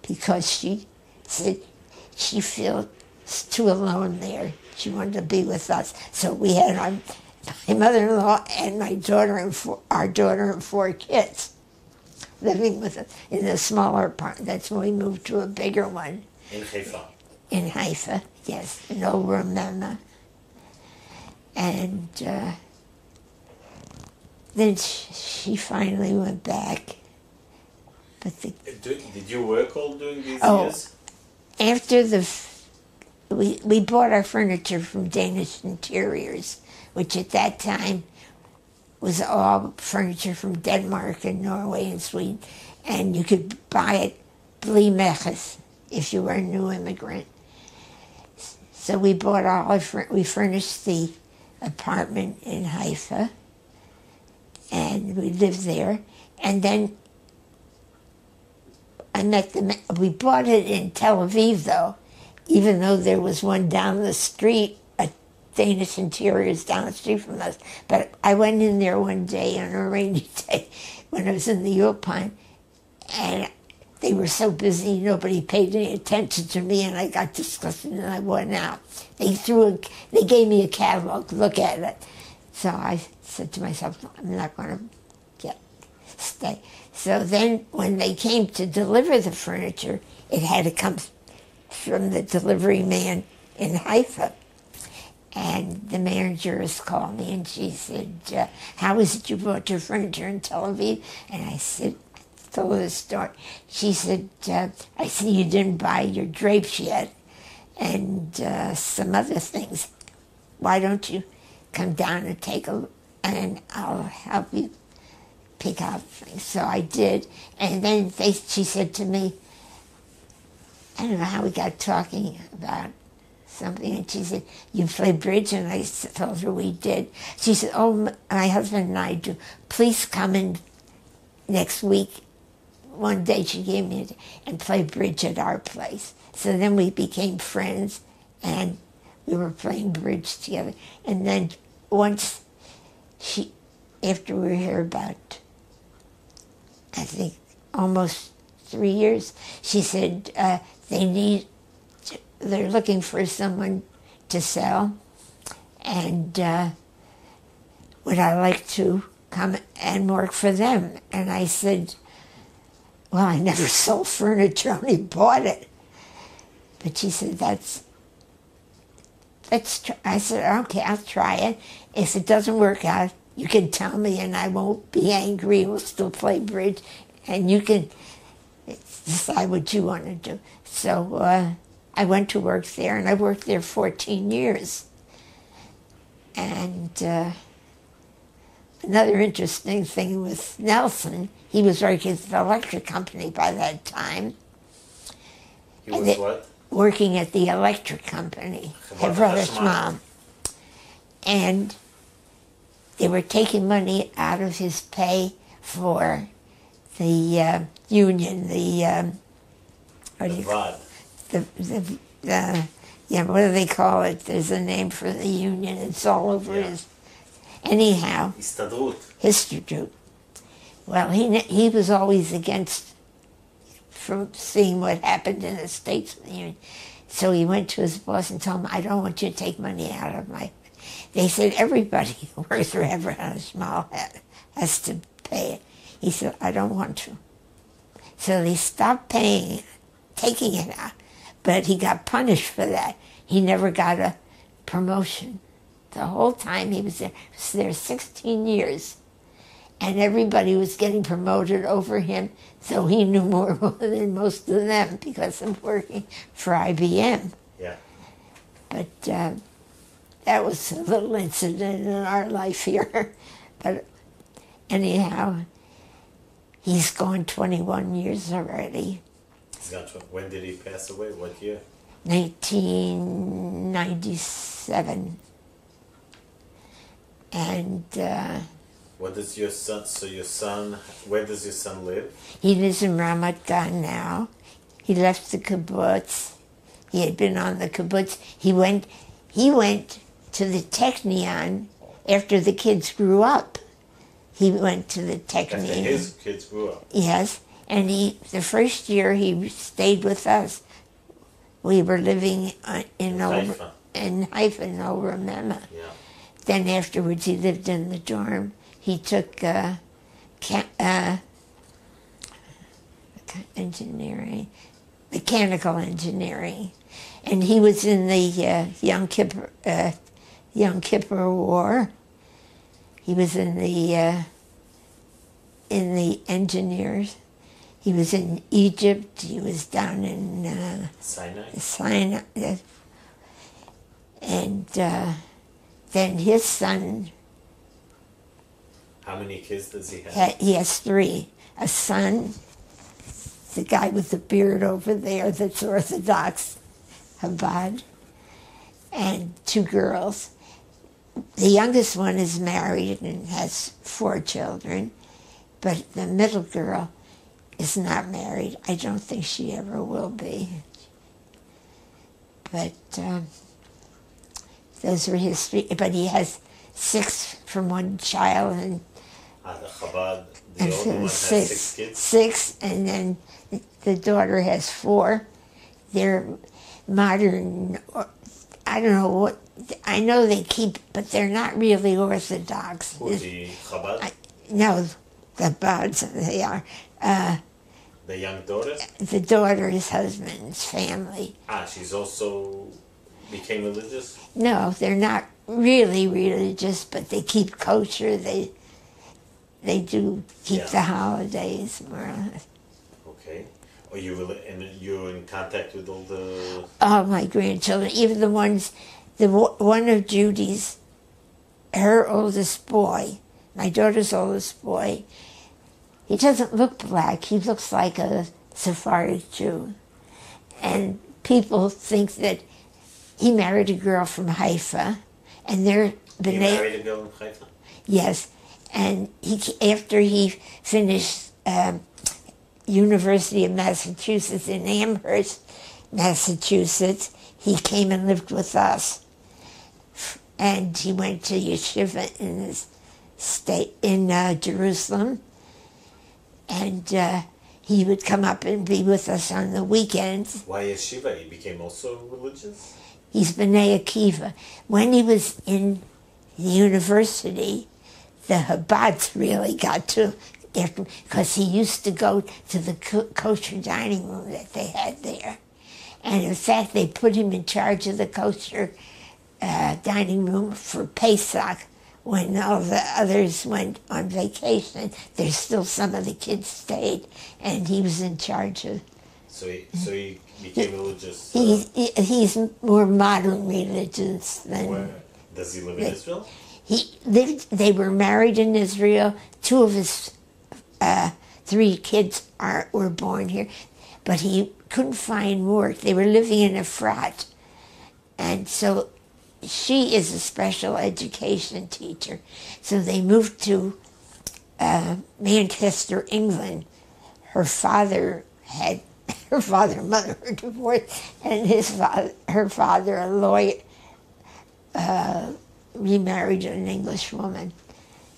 because she said she feels too alone there. She wanted to be with us. So we had my mother-in-law and my daughter and our daughter and 4 kids living with us in a smaller apartment. That's when we moved to a bigger one. In Haifa. In Haifa, yes, in Old Ramona. And then she finally went back. But did you work all during these years? After we bought our furniture from Danish Interiors, which at that time was all furniture from Denmark and Norway and Sweden, and you could buy it bli meches if you were a new immigrant. So we bought we furnished the apartment in Haifa, and we lived there. And then we bought it in Tel Aviv, though, even though there was one down the street, a Danish Interiors down the street from us. But I went in there one day on a rainy day when I was in the Alpine, and they were so busy, nobody paid any attention to me, and I got disgusted and I went out. They gave me a catalog, look at it. So I said to myself, I'm not going to stay. So then when they came to deliver the furniture, it had to come from the delivery man in Haifa. And the manageress called me and she said, how is it you brought your furniture in Tel Aviv? And I said, told her the story. She said, I see you didn't buy your drapes yet and some other things. Why don't you come down and take a look and I'll help you pick out things. So I did. And then she said to me, I don't know how we got talking about something, and she said, you play bridge? And I told her we did. She said, oh, my husband and I do. Please come in next week. One day she gave me and play bridge at our place. So then we became friends, and we were playing bridge together. And then once after we were here about, I think, almost 3 years, she said, they're looking for someone to sell, and would I like to come and work for them? And I said, well, I never sold furniture, only bought it. But she said, let's try. I said, okay, I'll try it. If it doesn't work out, you can tell me and I won't be angry. We'll still play bridge, and you can decide what you want to do. So I went to work there, and I worked there 14 years. And another interesting thing with Nelson, he was working at the electric company by that time. He was what? Working at the electric company, Mom. And they were taking money out of his pay for the union, what do they call it? There's a name for the union. It's all over his. Anyhow, History. Well, he was always against from seeing what happened in the States with the union. So he went to his boss and told him, I don't want you to take money out of my. They said everybody who works for Evelyn Scheib has to pay it. He said, I don't want to. So they stopped paying it, taking it out. But he got punished for that. He never got a promotion. The whole time he was there. He was there 16 years. And everybody was getting promoted over him, so he knew more than most of them because of working for IBM. Yeah. But that was a little incident in our life here. But anyhow, he's gone 21 years already. When did he pass away? What year? 1997. And what does your son, where does your son live? He lives in Ramat Gan now. He left the kibbutz. He had been on the kibbutz. He went to the Technion after the kids grew up. He went to the Technion. After his kids grew up? Yes. And the first year he stayed with us. We were living in Haifa, in Old Ramona. Yeah. then afterwards he lived in the dorm. He took engineering, mechanical engineering, and he was in the Yom Kippur War. He was in the engineers. He was in Egypt. He was down in Sinai. And then his son. How many kids does he have? He has 3. A son, the guy with the beard over there that's Orthodox, Chabad, and 2 girls. The youngest one is married and has 4 children, but the middle girl is not married. I don't think she ever will be. But those are his 3. But he has 6 from one child, and the Chabad, the older one has 6 kids? 6, and then the daughter has 4. They're modern, I don't know what, I know they keep, but they're not really Orthodox. Who, the Chabad? No, the Chabads, they are. The young daughter? The daughter's husband's family. She's also became religious? No, they're not really religious, but they keep kosher. They do keep the holidays, more or less. Okay. Are you're in contact with all the... All my grandchildren, even the ones, one of Judy's, her oldest boy, my daughter's oldest boy, he doesn't look black. He looks like a Sephardic Jew. And people think that he married a girl from Haifa, and they're... He married a girl from Haifa? Yes. And after he finished University of Massachusetts in Amherst, Massachusetts, he came and lived with us. And he went to yeshiva in his state in Jerusalem. And he would come up and be with us on the weekends. Why yeshiva? He became also religious? He's B'nai Akiva. When he was in the university, the Chabads really got to, because he used to go to the kosher dining room that they had there. And in fact, they put him in charge of the kosher dining room for Pesach. When all the others went on vacation, there's still some of the kids stayed, and he was in charge of... So he became religious? He's more modern religious than... Where? Does he live in Israel? They were married in Israel. 2 of his 3 kids were born here, but he couldn't find work. They were living in a frat. And so she is a special education teacher. So they moved to Manchester, England. Her father and mother were divorced, and her father, a lawyer, remarried an English woman,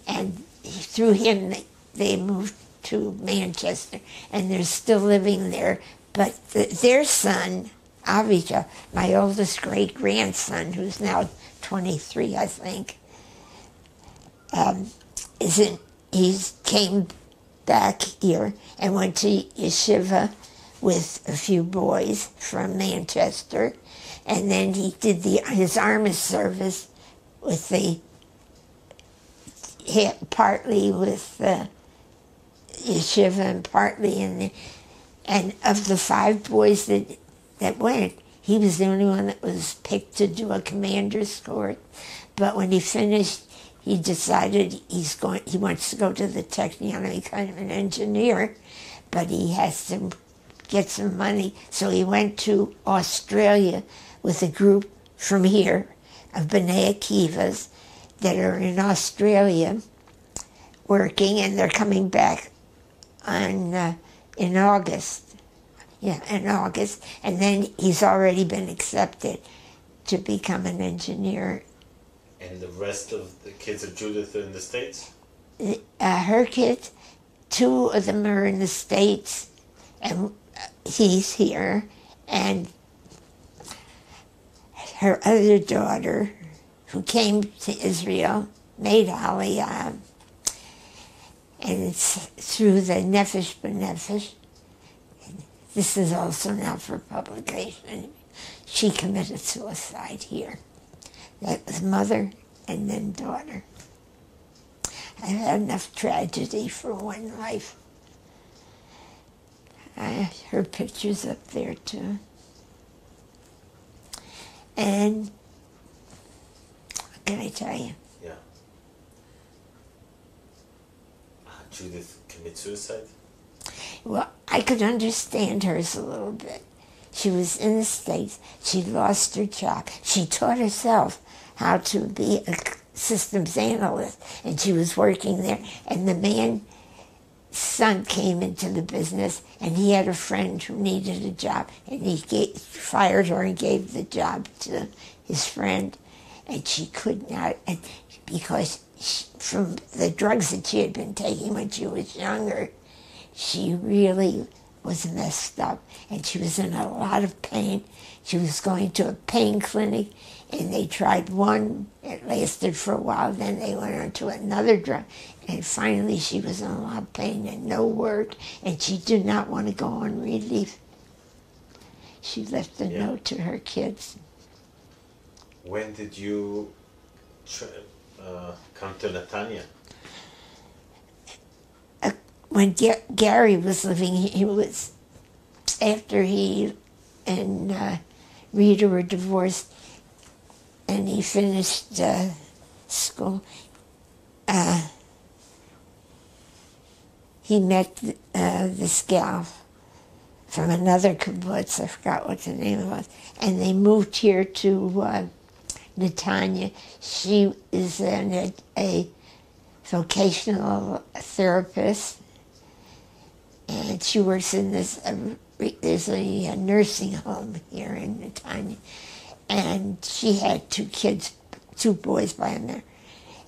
and through him they moved to Manchester, and they're still living there. But their son, Avija, my oldest great-grandson, who's now 23, I think, he came back here and went to yeshiva with a few boys from Manchester, and then he did his army service with partly with the yeshiva and partly in the, and of the 5 boys that went, he was the only one that was picked to do a commander's course. But when he finished, he decided he wants to go to the Technion and become an engineer, but he has to get some money. So he went to Australia with a group from here of B'nai Akivas that are in Australia working, and they're coming back in August. Yeah, in August. And then he's already been accepted to become an engineer. And the rest of the kids of Judith are in the States? Her kids, 2 of them are in the States, and he's here. And her other daughter, who came to Israel, made Aliyah, and it's through the Nefesh B'Nefesh. This is also now for publication. She committed suicide here. That was mother and then daughter. I've had enough tragedy for one life. Her picture's up there too. And what can I tell you? Yeah. Judith commit suicide? Well, I could understand hers a little bit. She was in the States. She lost her job. She taught herself how to be a systems analyst, and she was working there. And the man's son came into the business, and he had a friend who needed a job, and he fired her and gave the job to his friend. And she could not, and because from the drugs that she had been taking when she was younger, she really was messed up, and she was in a lot of pain. She was going to a pain clinic, and they tried one. It lasted for a while. Then they went on to another drug, and finally she was in a lot of pain and no work, and she did not want to go on relief. She left a note to her kids. When did you come to Netanya? When Gary was living, he was, after he and Rita were divorced and he finished school, he met this gal from another kibbutz, I forgot what the name was, and they moved here to Netanya. She is a vocational therapist, and she works in this, there's a nursing home here in Netanya. And she had 2 kids, 2 boys by a man.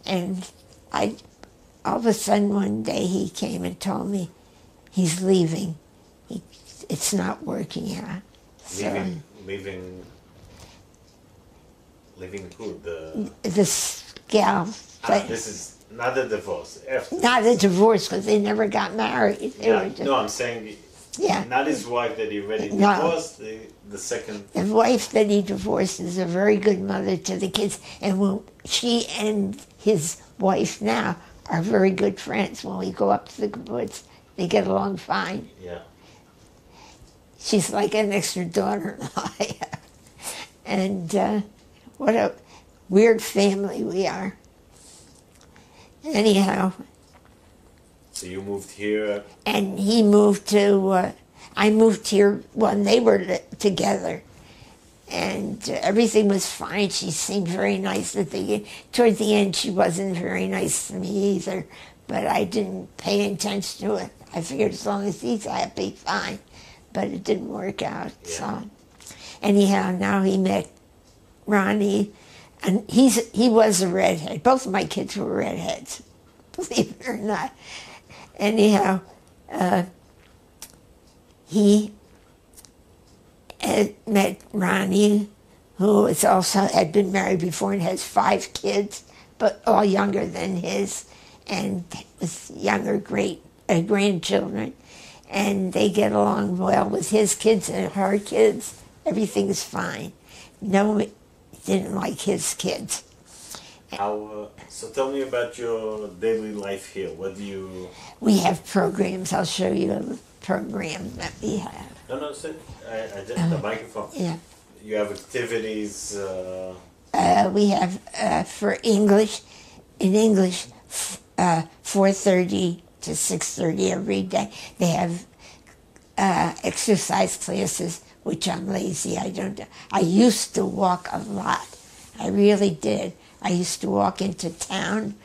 And all of a sudden one day he came and told me he's leaving. It's not working out. Leaving who? This gal. This is not a divorce. Not a divorce, because they never got married. No, I'm saying not his wife that he already divorced, the second. The wife that he divorced is a very good mother to the kids, and she and his wife now are very good friends. When we go up to the kibbutz, they get along fine. Yeah. She's like an extra daughter-in-law. And what a weird family we are. Anyhow. So you moved here? And he moved to, I moved here when they were together. And everything was fine. She seemed very nice at the end. Toward the end, she wasn't very nice to me either. But I didn't pay attention to it. I figured as long as he's happy, fine. But it didn't work out. Yeah. So anyhow, now he met Ronnie. And he was a redhead. Both of my kids were redheads, believe it or not. Anyhow, he had met Ronnie, who had been married before and has 5 kids, but all younger than his, and with younger grandchildren. And they get along well with his kids and her kids. Everything's fine. No, didn't like his kids. So tell me about your daily life here. What do you... We have programs. I'll show you a program that we have. No, the microphone. Yeah. You have activities... We have, for English, in English, 4:30 to 6:30 every day. They have exercise classes, which I'm lazy. I used to walk a lot. I really did. I used to walk into town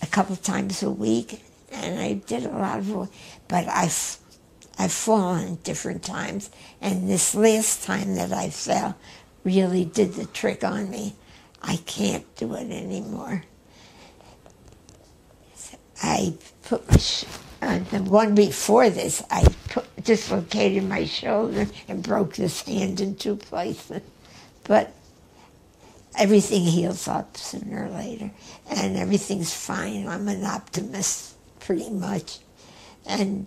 a couple times a week, and I did a lot of work. But I've fallen different times, and this last time that I fell really did the trick on me. I can't do it anymore. I put the one before this, I dislocated my shoulder and broke this hand in 2 places. But everything heals up sooner or later, and everything's fine. I'm an optimist, pretty much. And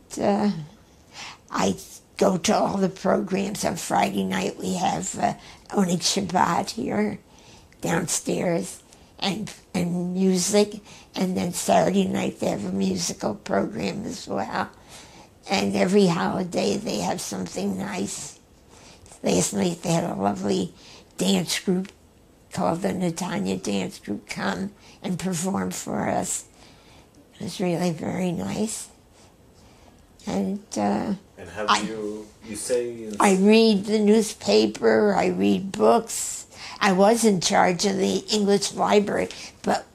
I go to all the programs. On Friday night we have Onig Shabbat here downstairs, and music, and then Saturday night they have a musical program as well. And every holiday they have something nice. Last night they had a lovely dance group called the Netanya dance group come and perform for us. It was really very nice. And how do you say? I read the newspaper, I read books. I was in charge of the English library, but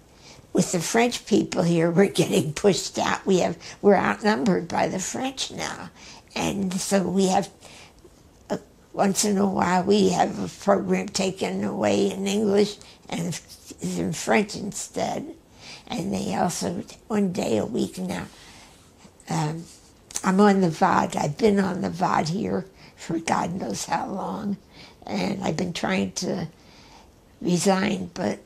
with the French people here, we're getting pushed out. We're outnumbered by the French now. And so we have, once in a while, we have a program taken away in English and it's in French instead. And they also, one day a week now, I'm on the VOD. I've been on the VOD here for God knows how long. And I've been trying to resign, but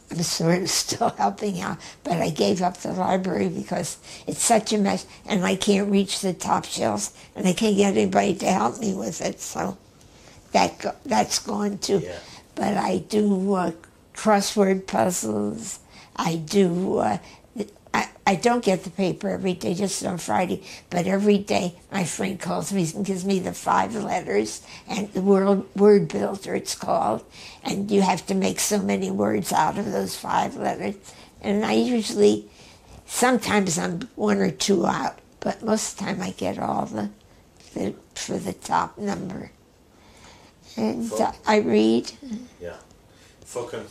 I'm sort of still helping out. But I gave up the library because it's such a mess, and I can't reach the top shelves, and I can't get anybody to help me with it. So that's gone too. Yeah. But I do crossword puzzles. I do. I don't get the paper every day, just on Friday, but every day my friend calls me and gives me the 5 letters, and the word builder it's called, and you have to make so many words out of those 5 letters. And I usually, sometimes I'm 1 or 2 out, but most of the time I get all for the top number. And I read. Yeah.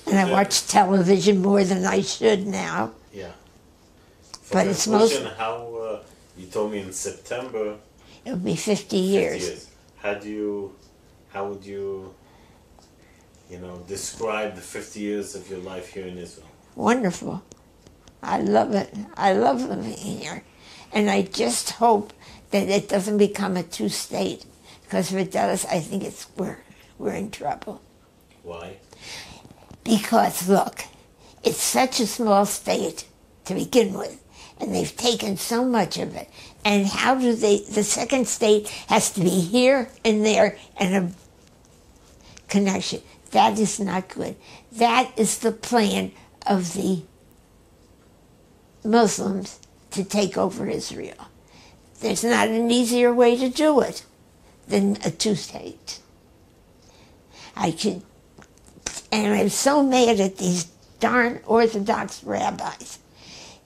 And I watch television more than I should now. Yeah. But it's most. How you told me in September. It'll be 50 years. How would you describe the 50 years of your life here in Israel? Wonderful. I love it. I love living here. And I just hope that it doesn't become a 2-state. Because if it does, I think we're in trouble. Why? Because, look, it's such a small state to begin with. And they've taken so much of it. And how do the second state has to be here and there and a connection. That is not good. That is the plan of the Muslims to take over Israel. There's not an easier way to do it than a 2-state. And I'm so mad at these darn Orthodox rabbis.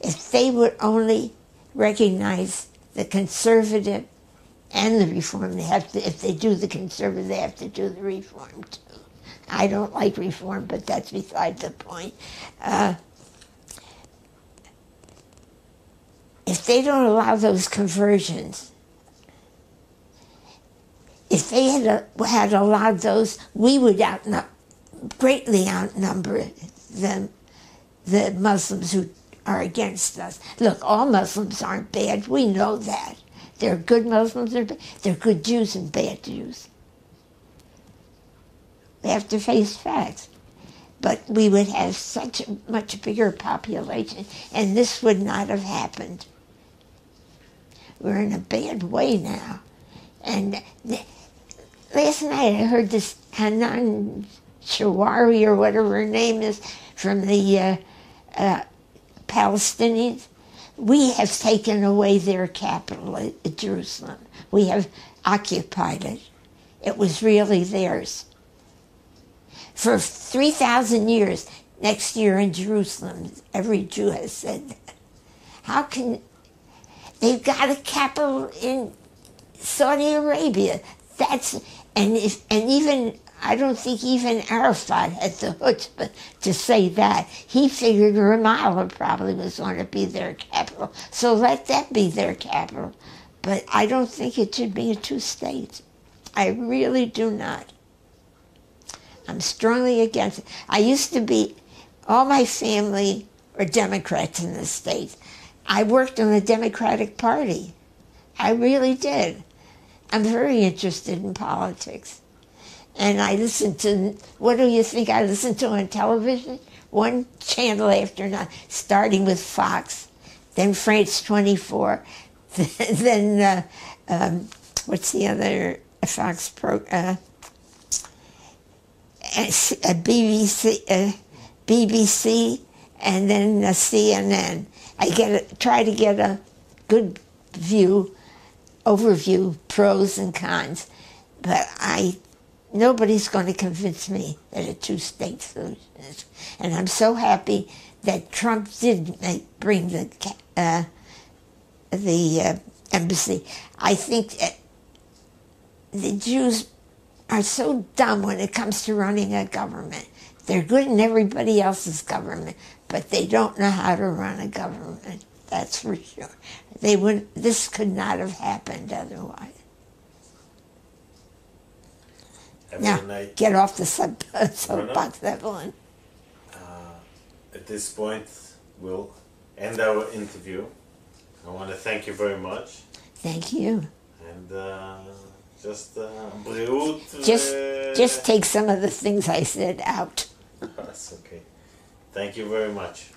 If they would only recognize the conservative and the reform, if they do the conservative, they have to do the reform too. I don't like reform, but that's beside the point. If they don't allow those conversions, if they had allowed those, we would greatly outnumber the Muslims who are against us. Look, all Muslims aren't bad. We know that. There are good Muslims, there are good Jews and bad Jews. We have to face facts. But we would have such a much bigger population, and this would not have happened. We're in a bad way now. And last night I heard this Hanan Shawari, or whatever her name is, from the Palestinians. We have taken away their capital, Jerusalem. We have occupied it. It was really theirs. For 3,000 years, next year in Jerusalem, every Jew has said that. How can, they've got a capital in Saudi Arabia. I don't think even Arafat had the chutzpah to say that. He figured Ramallah probably was going to be their capital. So let that be their capital. But I don't think it should be a 2-state. I really do not. I'm strongly against it. All my family are Democrats in the States. I worked on the Democratic Party. I really did. I'm very interested in politics. And I listened to, what do you think I listened to on television? One channel after another, starting with Fox, then France 24, then what's the other Fox BBC, and then CNN. I try to get a good overview, pros and cons, but nobody's going to convince me that a two-state solution is. And I'm so happy that Trump did bring the embassy. I think the Jews are so dumb when it comes to running a government. They're good in everybody else's government, but they don't know how to run a government. That's for sure. This could not have happened otherwise. Now, get off the soapbox, Evelyn. At this point, we'll end our interview. I want to thank you very much. Thank you. And just bריאות. Just take some of the things I said out. That's okay. Thank you very much.